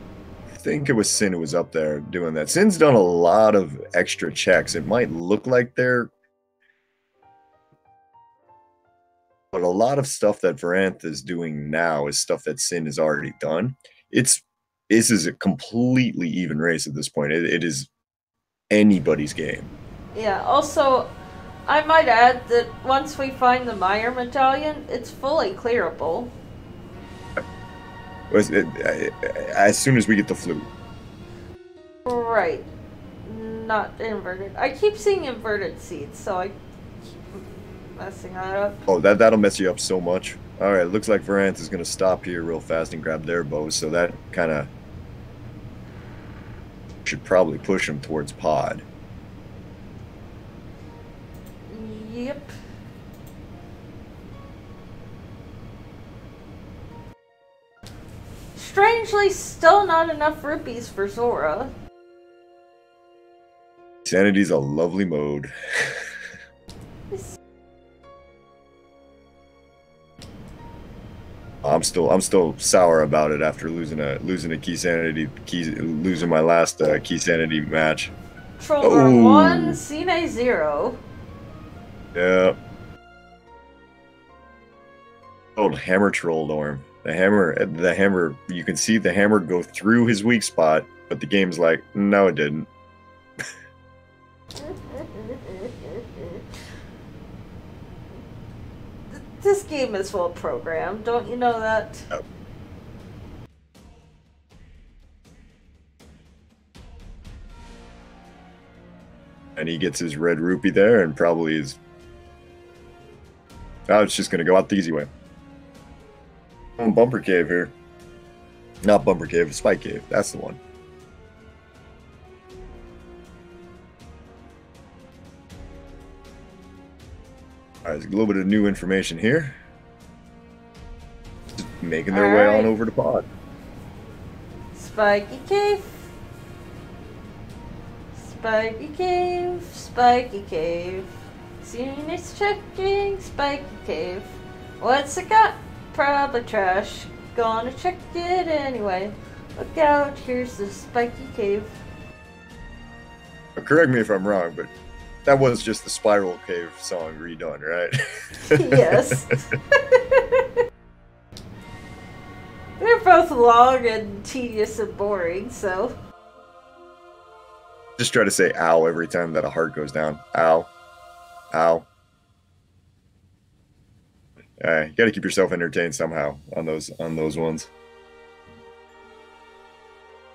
think it was Sin who was up there doing that. Sin's done a lot of extra checks. It might look like they're... But a lot of stuff that Voranthe is doing now is stuff that Sin has already done. This is a completely even race at this point. It is anybody's game. Yeah, also, I might add that once we find the Meyer medallion, it's fully clearable. As soon as we get the flute. Right. Not inverted. I keep seeing inverted seeds, so I keep messing that up. Oh, that'll mess you up so much. Alright, looks like Voranthe is going to stop here real fast and grab their bows, so that kind of should probably push them towards pod. Yep. Strangely, still not enough rupees for Zora. Sanity's a lovely mode. I'm still sour about it after losing a losing my last key sanity match. Troll 1, xSinhe 0. Yeah. Old hammer troll dorm. The hammer, you can see the hammer go through his weak spot, but the game's like, no, it didn't. This game is well programmed, don't you know that? Yep. And he gets his red rupee there and probably is... Oh, it's just going to go out the easy way. Bumper cave here. Not bumper cave, spike cave. That's the one. Alright, there's a little bit of new information here. Just making their way on over to pod. Spiky cave. Spiky cave. Spiky cave. Soon it's checking spiky cave. What's it got? Probably trash. Gonna check it anyway. Look out, here's the spiky cave. Correct me if I'm wrong, but that was just the Spiral Cave song redone, right? Yes. They're both long and tedious and boring, so... Just try to say ow every time that a heart goes down. Ow. Ow. You gotta keep yourself entertained somehow on those ones.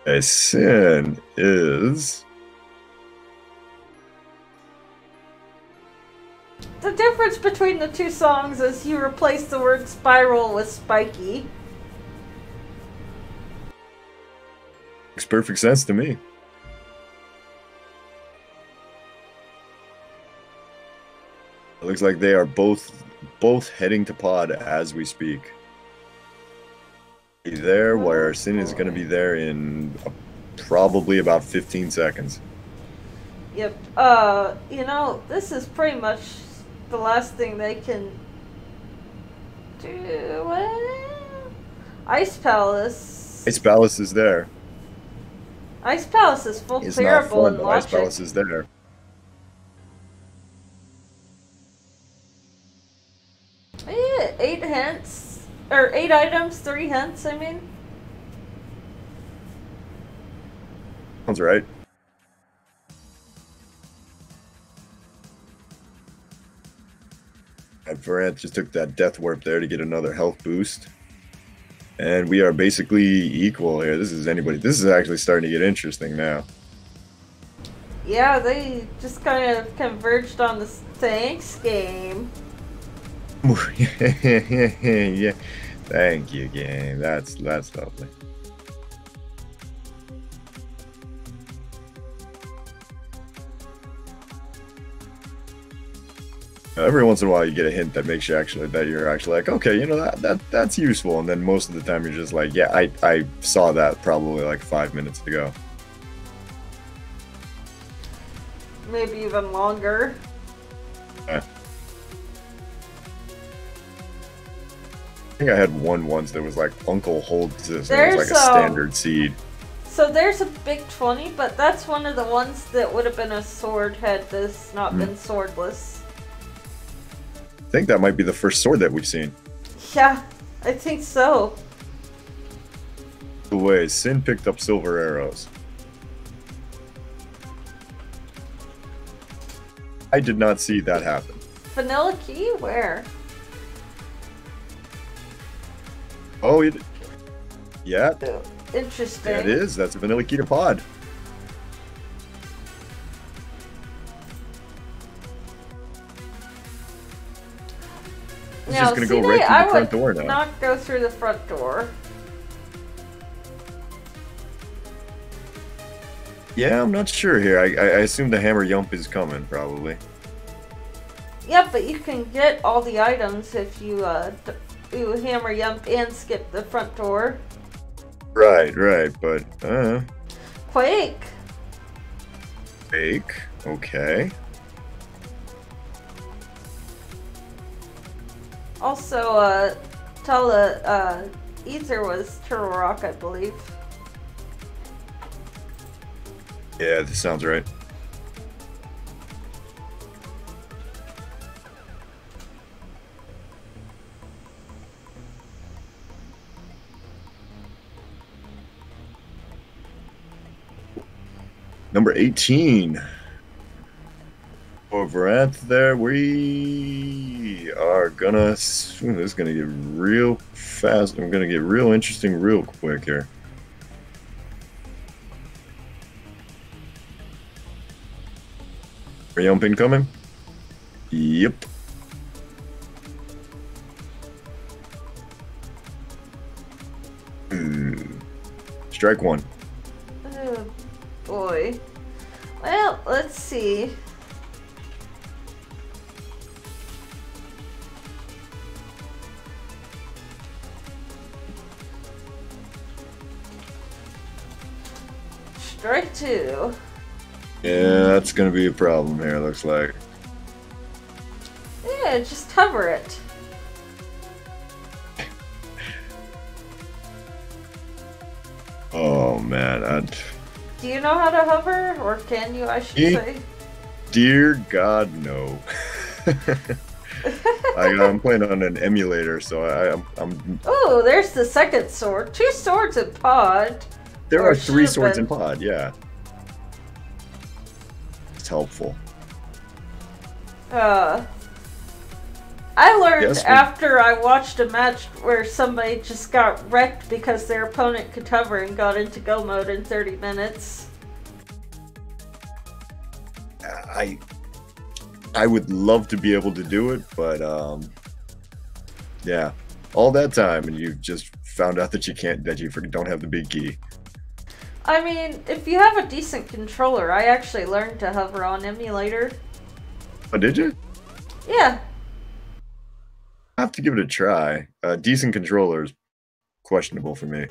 xSinhe is... The difference between the two songs is you replace the word spiral with spiky. Makes perfect sense to me. It looks like they are both heading to pod as we speak. There, where xSinhe is going to be there in probably about 15 seconds. Yep. You know, this is pretty much the last thing they can do. Ice Palace. Ice Palace is there. Ice Palace is full It's terrible not fun, and but logic. Ice Palace is there. 8 hints. Or 8 items, 3 hints, I mean. Sounds right. And Voranthe just took that death warp there to get another health boost. And we are basically equal here. This is actually starting to get interesting now. Yeah, they just kind of converged on this thanks game. Yeah. Thank you, game. That's lovely. Every once in a while, you get a hint that makes you you're actually like, okay, you know that's useful, and then most of the time you're just like, yeah, I saw that probably like 5 minutes ago. Maybe even longer. I think I had one once that was like Uncle holds this, and it was like a standard seed. So there's a big 20, but that's one of the ones that would have been a sword had this not been swordless. I think that might be the first sword that we've seen. Yeah, I think so. The way xSinhe picked up silver arrows. I did not see that happen. Vanilla key? Where? Oh, yeah. Interesting. Yeah, it is. That's a vanilla key to pod. It's just going to go right through the front door now. Not go through the front door. Yeah, I'm not sure here. I assume the hammer yump is coming, probably. Yeah, but you can get all the items if you do hammer yump and skip the front door. Right, but Quake. Fake. Okay. Also, Ether was Turtle Rock, I believe. Yeah, this sounds right. Number 18. For Voranthe there, we are gonna... This is gonna get real fast. I'm gonna get real interesting real quick here. Are Yump incoming? Yep. Strike one. Oh, boy. Well, let's see. Strike two. Yeah, that's gonna be a problem here, looks like. Yeah, just hover it. Oh Oh man, Do you know how to hover, or can you? I should say. Dear God, no. I'm playing on an emulator, so I'm. Oh, there's the second sword. 2 swords in pod. There are 3 swords in pod. Yeah, it's helpful. I learned after I watched a match where somebody just got wrecked because their opponent could hover and got into go mode in 30 minutes. I would love to be able to do it, but yeah, all that time and you just found out that you can't, that you don't have the big key. I mean, if you have a decent controller, I actually learned to hover on emulator. Oh, did you? Yeah. I have to give it a try. Decent controllers, questionable for me.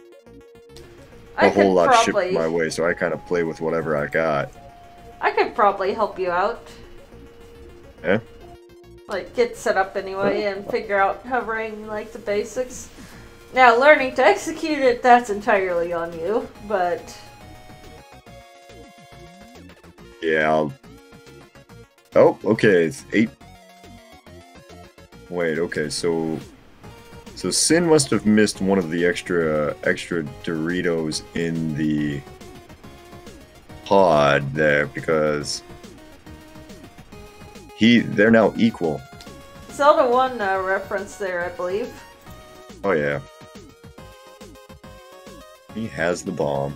A whole lot shipped my way, so I kind of play with whatever I got. I could probably help you out. Yeah? Like, get set up anyway and figure out hovering, like, the basics. Now, learning to execute it, that's entirely on you, but... Yeah, Oh, okay, it's 8... Wait, okay, so Sin must have missed one of the extra Doritos in the pod there, because they're now equal. Zelda 1 reference there, I believe. Oh yeah. He has the bomb.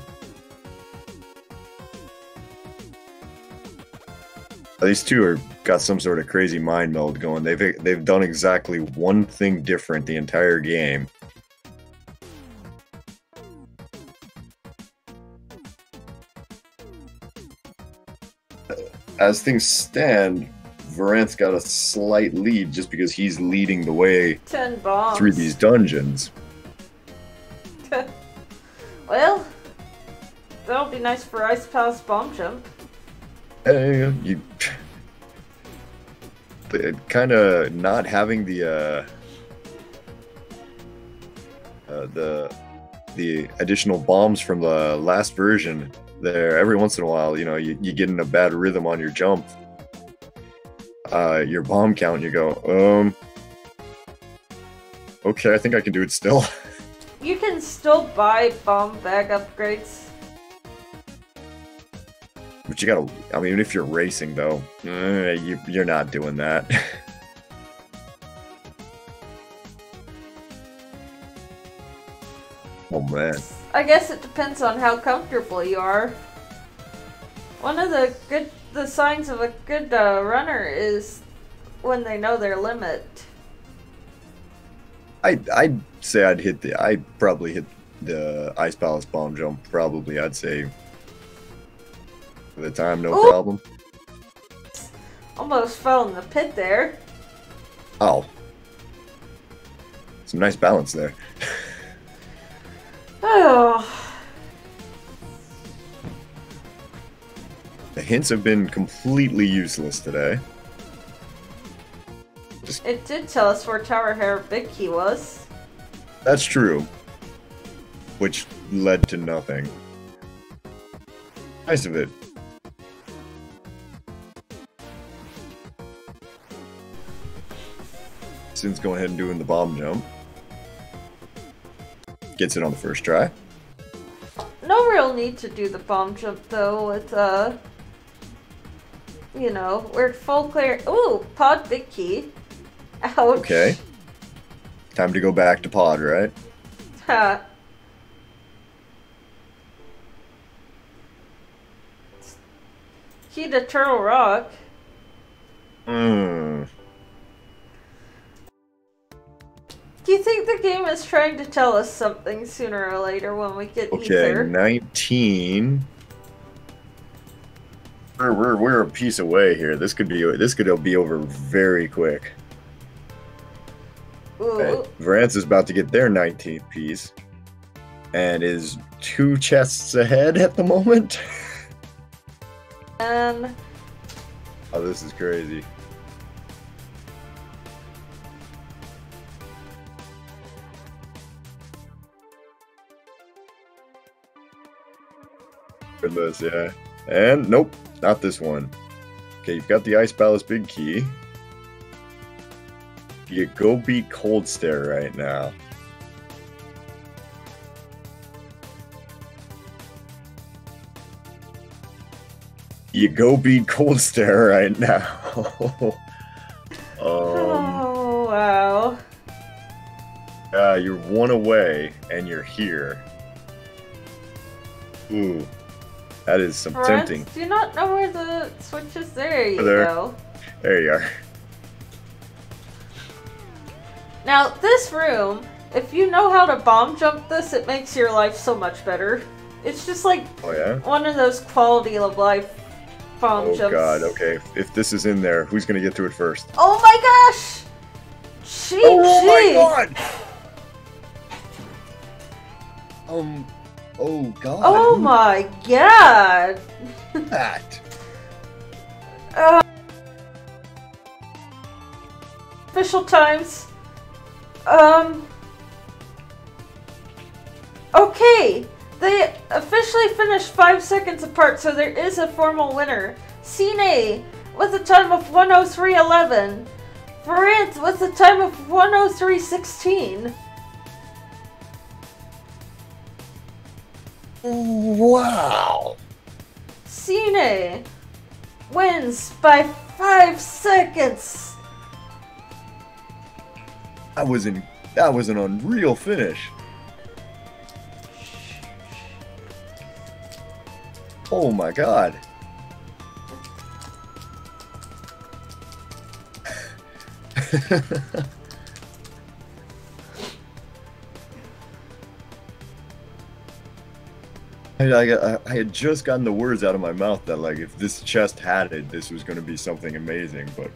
These two are got some sort of crazy mind meld going. They've done exactly one thing different the entire game. As things stand, Voranthe's got a slight lead just because he's leading the way 10 bombs through these dungeons. Well, that'll be nice for Ice Palace bomb jump. You kind of not having the additional bombs from the last version there. Every once in a while, you know, you get in a bad rhythm on your jump, your bomb count, and you go, okay, I think I can do it still. You can still buy bomb bag upgrades. But you gotta, I mean, if you're racing though, you're not doing that. Oh man. I guess it depends on how comfortable you are. One of the signs of a good runner is when they know their limit. I'd say I'd probably hit the Ice Palace bomb jump, probably, I'd say. For the time, no problem. Almost fell in the pit there. Oh. Some nice balance there. Oh. The hints have been completely useless today. It did tell us where Tower Hair Big Key was. That's true. Which led to nothing. Nice of it. Sin's going ahead and doing the bomb jump. Gets it on the first try. No real need to do the bomb jump though with you know, we're full clear. Ooh, pod big key. Ouch. Okay. Time to go back to pod, right? Ha. Key to Turtle Rock. Do you think the game is trying to tell us something sooner or later when we get ether? 19. We're a piece away here. This could be over very quick. Ooh. Voranthe is about to get their 19th piece, and is 2 chests ahead at the moment. Oh, this is crazy. For this, yeah. And nope, not this one. Okay, you've got the Ice Palace Big Key. You go beat Cold Stare right now. You go beat Cold Stare right now. Oh, wow. You're one away, and you're here. Ooh, that is some tempting. Do you not know where the switch is? There you There. go. There you are. Now, this room, if you know how to bomb jump this, it makes your life so much better. It's just like Oh yeah? one of those quality of life bomb Oh jumps. god, okay. If this is in there, who's gonna get through it first? Oh my gosh! GG! Oh my god! Oh god. Oh my god! That. Official times. Okay, they officially finished 5 seconds apart, so there is a formal winner. xSinhe with a time of 1:03:11. Voranthe with a time of 1:03:16. Wow. xSinhe wins by 5 seconds. That was an unreal finish. Oh my god. I had just gotten the words out of my mouth that like if this chest had it, this was going to be something amazing, but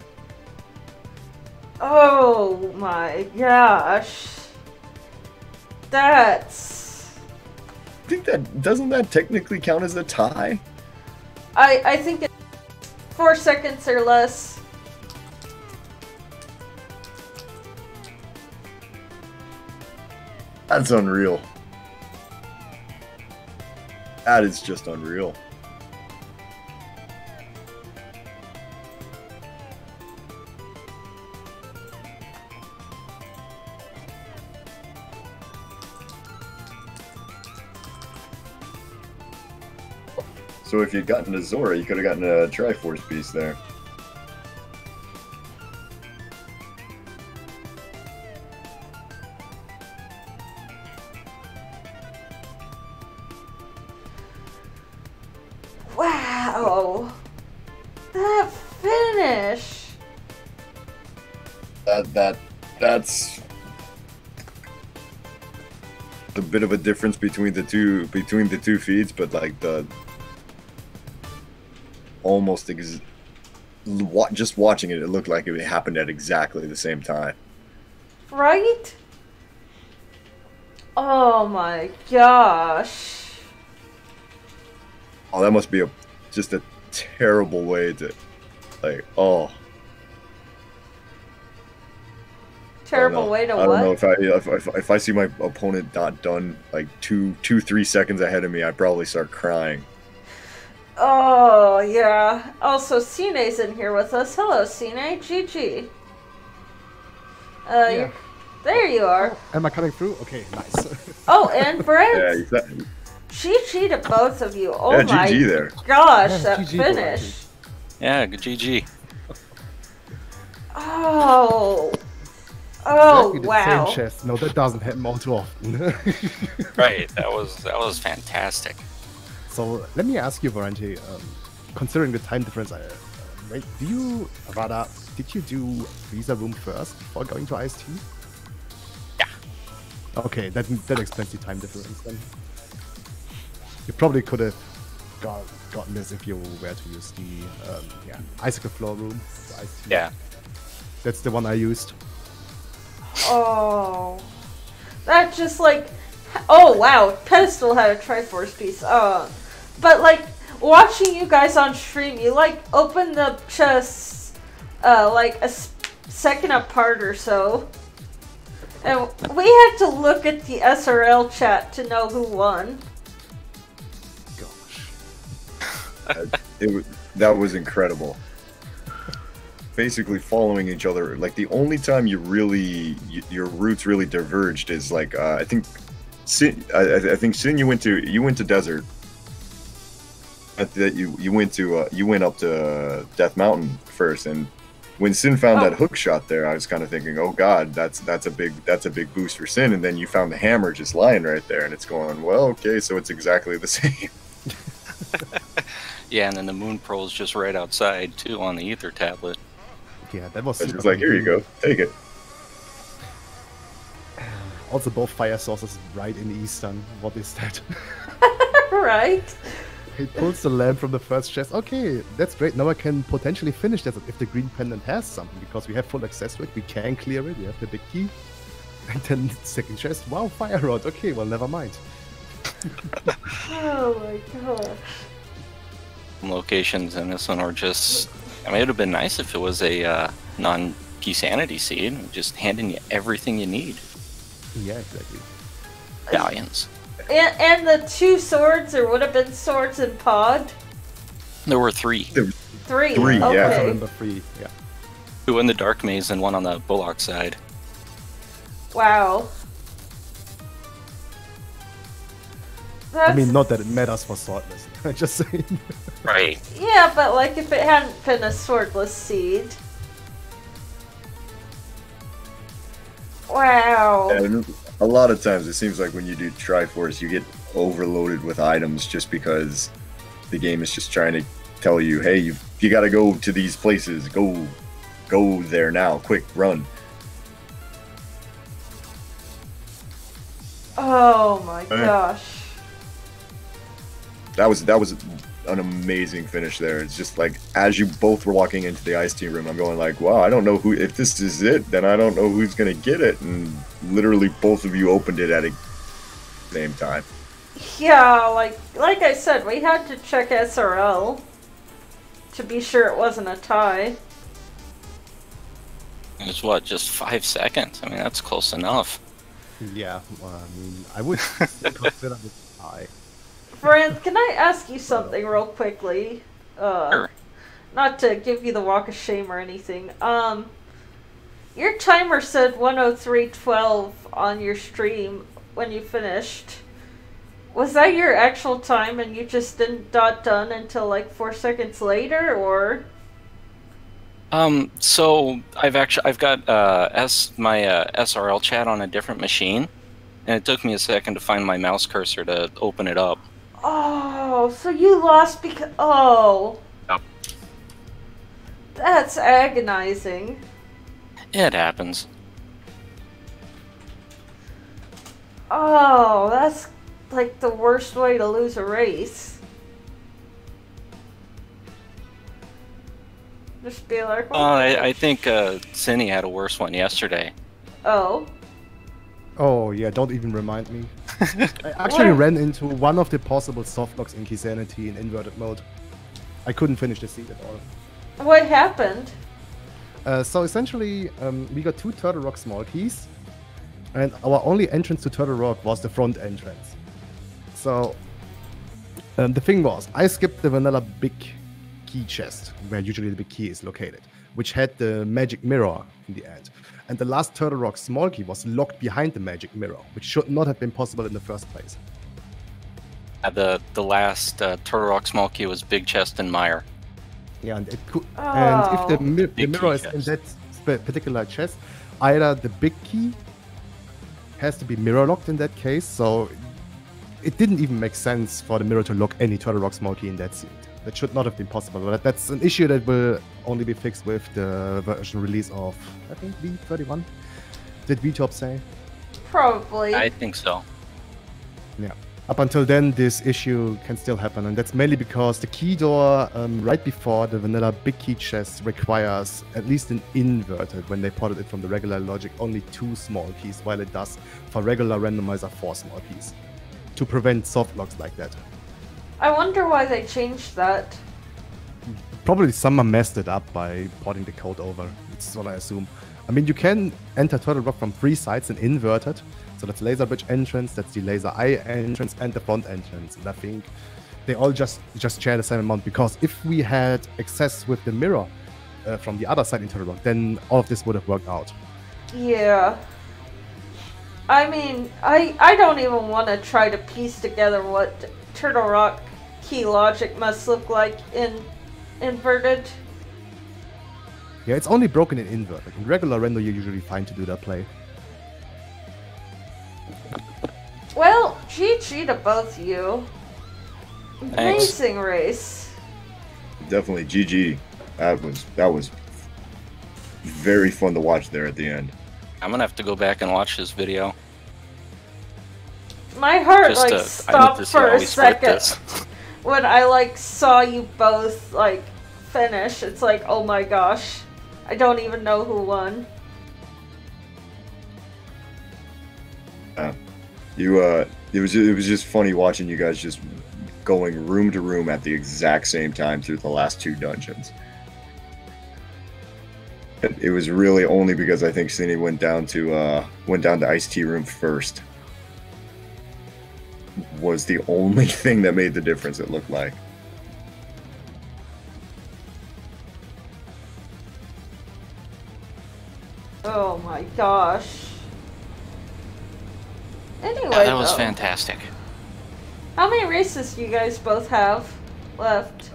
Oh my gosh. That's... I think doesn't that technically count as a tie? I think it's 4 seconds or less. That's unreal. That is just unreal. So if you'd gotten a Zora, you could have gotten a Triforce piece there. Wow. That finish. That's a bit of a difference between the two feeds, but like the almost just watching it, it looked like it happened at exactly the same time. Right? Oh my gosh. Oh, that must be just a terrible way to, like, oh. Terrible way to I what? don't know if I see my opponent not done like 3 seconds ahead of me, I'd probably start crying. Oh, yeah. Also, xSinhe's in here with us. Hello, xSinhe. GG. Yeah. There you are. Am I cutting through? Okay, nice. Oh, and Brent. Yeah, exactly. GG to both of you. Oh Yeah, my GG there. gosh, Yeah, that GG, finish. Yeah, good GG. Oh. Oh, Exactly the wow. Same chest. No, that doesn't happen all too often. Right, that was fantastic. So let me ask you, Voranthe, considering the time difference, did you do Visa Room first before going to IST? Yeah. Okay, that explains the time difference then. You probably could have gotten this if you were to use the Icicle Floor Room. The IST. Yeah. That's the one I used. Oh. That just like... Oh, wow. Pedestal had a Triforce piece. But like, watching you guys on stream, you like open the chests like a second apart or so. And we had to look at the SRL chat to know who won. Gosh. That was incredible. Basically following each other. Like the only time your routes really diverged is like I think Sin you went to desert. That you went up to Death Mountain first, and when Sin found that hook shot there, I was kind of thinking, oh god, that's a big boost for Sin, and then you found the hammer just lying right there, and it's going, well, okay, so it's exactly the same. Yeah, and then the Moon Pearl is just right outside too on the Ether tablet. Yeah, that was It's just like, here you go, take it. Also, both fire sources right in Eastern. What is that? Right? He pulls the lamp from the first chest. Okay, that's great. Now I can potentially finish that if the green pendant has something, because we have full access to it. We can clear it. We have the big key. And then second chest. Wow, fire rod. Okay, well, never mind. Oh my gosh. Locations in this one are just... I mean, it would have been nice if it was a non-P-Sanity seed, just handing you everything you need. Yeah, exactly. Galleons. And the 2 swords, or would have been swords in pod? There were 3. Three, yeah. I okay. remember 3, yeah. 2 in the Dark Maze and 1 on the Bullock side. Wow. That's... I mean, not that it matters for swordless. I'm just saying. Right. Yeah, but like if it hadn't been a swordless seed. Wow. And a lot of times it seems like when you do Triforce, you get overloaded with items just because the game is just trying to tell you, hey, you got to go to these places, go there now, quick, run. Oh my gosh. That was an amazing finish there. It's just like, as you both were walking into the Ice Team room, I'm going like, wow, I don't know who, if this is it, then I don't know who's gonna get it. And literally both of you opened it at the same time. Yeah, like I said, we had to check SRL to be sure it wasn't a tie. It's what, just 5 seconds? I mean, that's close enough. Yeah, well, I mean, I would still consider it high. Voranthe, can I ask you something real quickly? Sure. Not to give you the walk of shame or anything. Your timer said 103:12 on your stream when you finished. Was that your actual time and you just didn't done until like 4 seconds later, or? So I've got my SRL chat on a different machine, and it took me a second to find my mouse cursor to open it up. Oh, so you lost because... Oh. Yep. That's agonizing. It happens. Oh, that's like the worst way to lose a race. Just be like... I think xSinhe had a worse one yesterday. Oh. Oh yeah, don't even remind me. I actually ran into one of the possible softlocks in xSinhe in inverted mode. I couldn't finish the seed at all. What happened? So essentially, we got 2 Turtle Rock small keys, and our only entrance to Turtle Rock was the front entrance. So the thing was, I skipped the vanilla big key chest, where usually the big key is located, which had the magic mirror in the end. And the last Turtle Rock small key was locked behind the magic mirror, which should not have been possible in the first place. The last Turtle Rock small key was Big Chest and Mire. Yeah, and it could, and if the mirror is in that particular chest, either the big key has to be mirror locked in that case, so it didn't even make sense for the mirror to lock any Turtle Rock small key in that seed. That should not have been possible. But that's an issue that will only be fixed with the version release of, I think, V31. Did VTop say? Probably. I think so. Yeah. Up until then, this issue can still happen, and that's mainly because the key door right before the vanilla big key chest requires at least an inverted, when they ported it from the regular logic, only 2 small keys, while it does for regular randomizer 4 small keys, to prevent soft locks like that. I wonder why they changed that. Probably someone messed it up by porting the code over. That's what I assume. I mean, you can enter Turtle Rock from 3 sides and invert it. So that's Laser Bridge entrance, that's the Laser Eye entrance, and the front entrance. And I think they all just share the same amount, because if we had access with the mirror from the other side into the rock, then all of this would have worked out. Yeah. I mean, I don't even want to try to piece together what Turtle Rock key logic must look like in inverted. Yeah, it's only broken in invert. Like in regular render, you're usually fine to do that play. Well, GG to both you. Thanks. Amazing race. Definitely GG. That was very fun to watch there at the end. I'm gonna have to go back and watch this video. My heart Just like to, stopped I need to see for how a we split second this. when I like saw you both like finish. It's like, oh my gosh, I don't even know who won. It was just funny watching you guys just going room to room at the exact same time through the last 2 dungeons. It was really only because I think xSinhe went down to Iced Tea Room first. Was the only thing that made the difference, it looked like. Oh my gosh. Anyway, Yeah, that was though, fantastic. how many races do you guys both have left?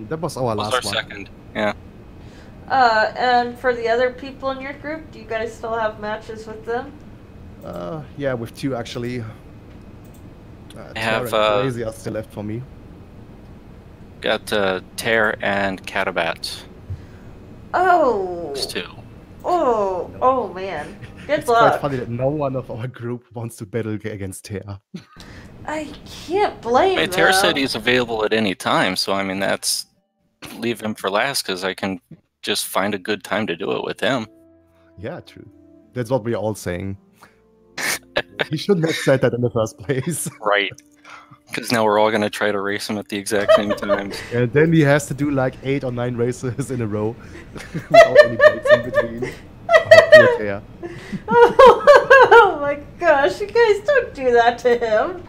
That was our That was last our one. second. Yeah. And for the other people in your group, do you guys still have matches with them? Yeah, with 2 actually. I have, Tara and Crazy are still left for me. Got Tear and Catabat. Oh. Those 2. Oh man. Good It's luck. quite funny that no one of our group wants to battle against Tear. I can't blame Hey, them. Tear said he's available at any time, so I mean that's leave him for last because I can just find a good time to do it with him. Yeah, true. That's what we're all saying. He shouldn't have said that in the first place. Right. Because now we're all gonna try to race him at the exact same time. And then he has to do like 8 or 9 races in a row without any breaks in between. Oh, poor Tear. Oh my gosh, you guys don't do that to him.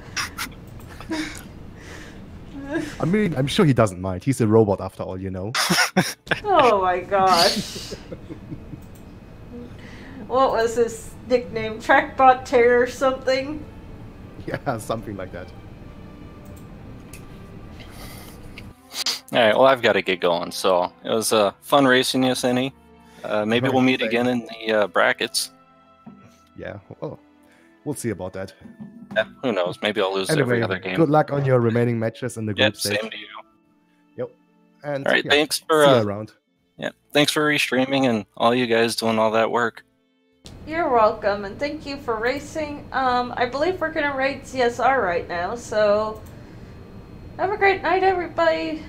I mean, I'm sure he doesn't mind. He's a robot after all, you know. Oh my gosh. What was his nickname? Trackbot Terror or something? Yeah, something like that. Alright, well I've got to get going, so it was fun racing you, xSinhe. Maybe Right, we'll meet same. again in the brackets. Yeah, well, we'll see about that. Yeah, who knows? Maybe I'll lose Anyway, every other game. good luck on your remaining matches in the Yep, group stage. same to you. Yep. And All right, yeah, thanks see for you around. yeah, thanks for restreaming and all you guys doing all that work. You're welcome, and thank you for racing. I believe we're gonna raid CSR right now, so have a great night, everybody.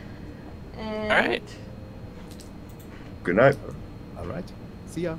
And All right. Good night. All right. See ya.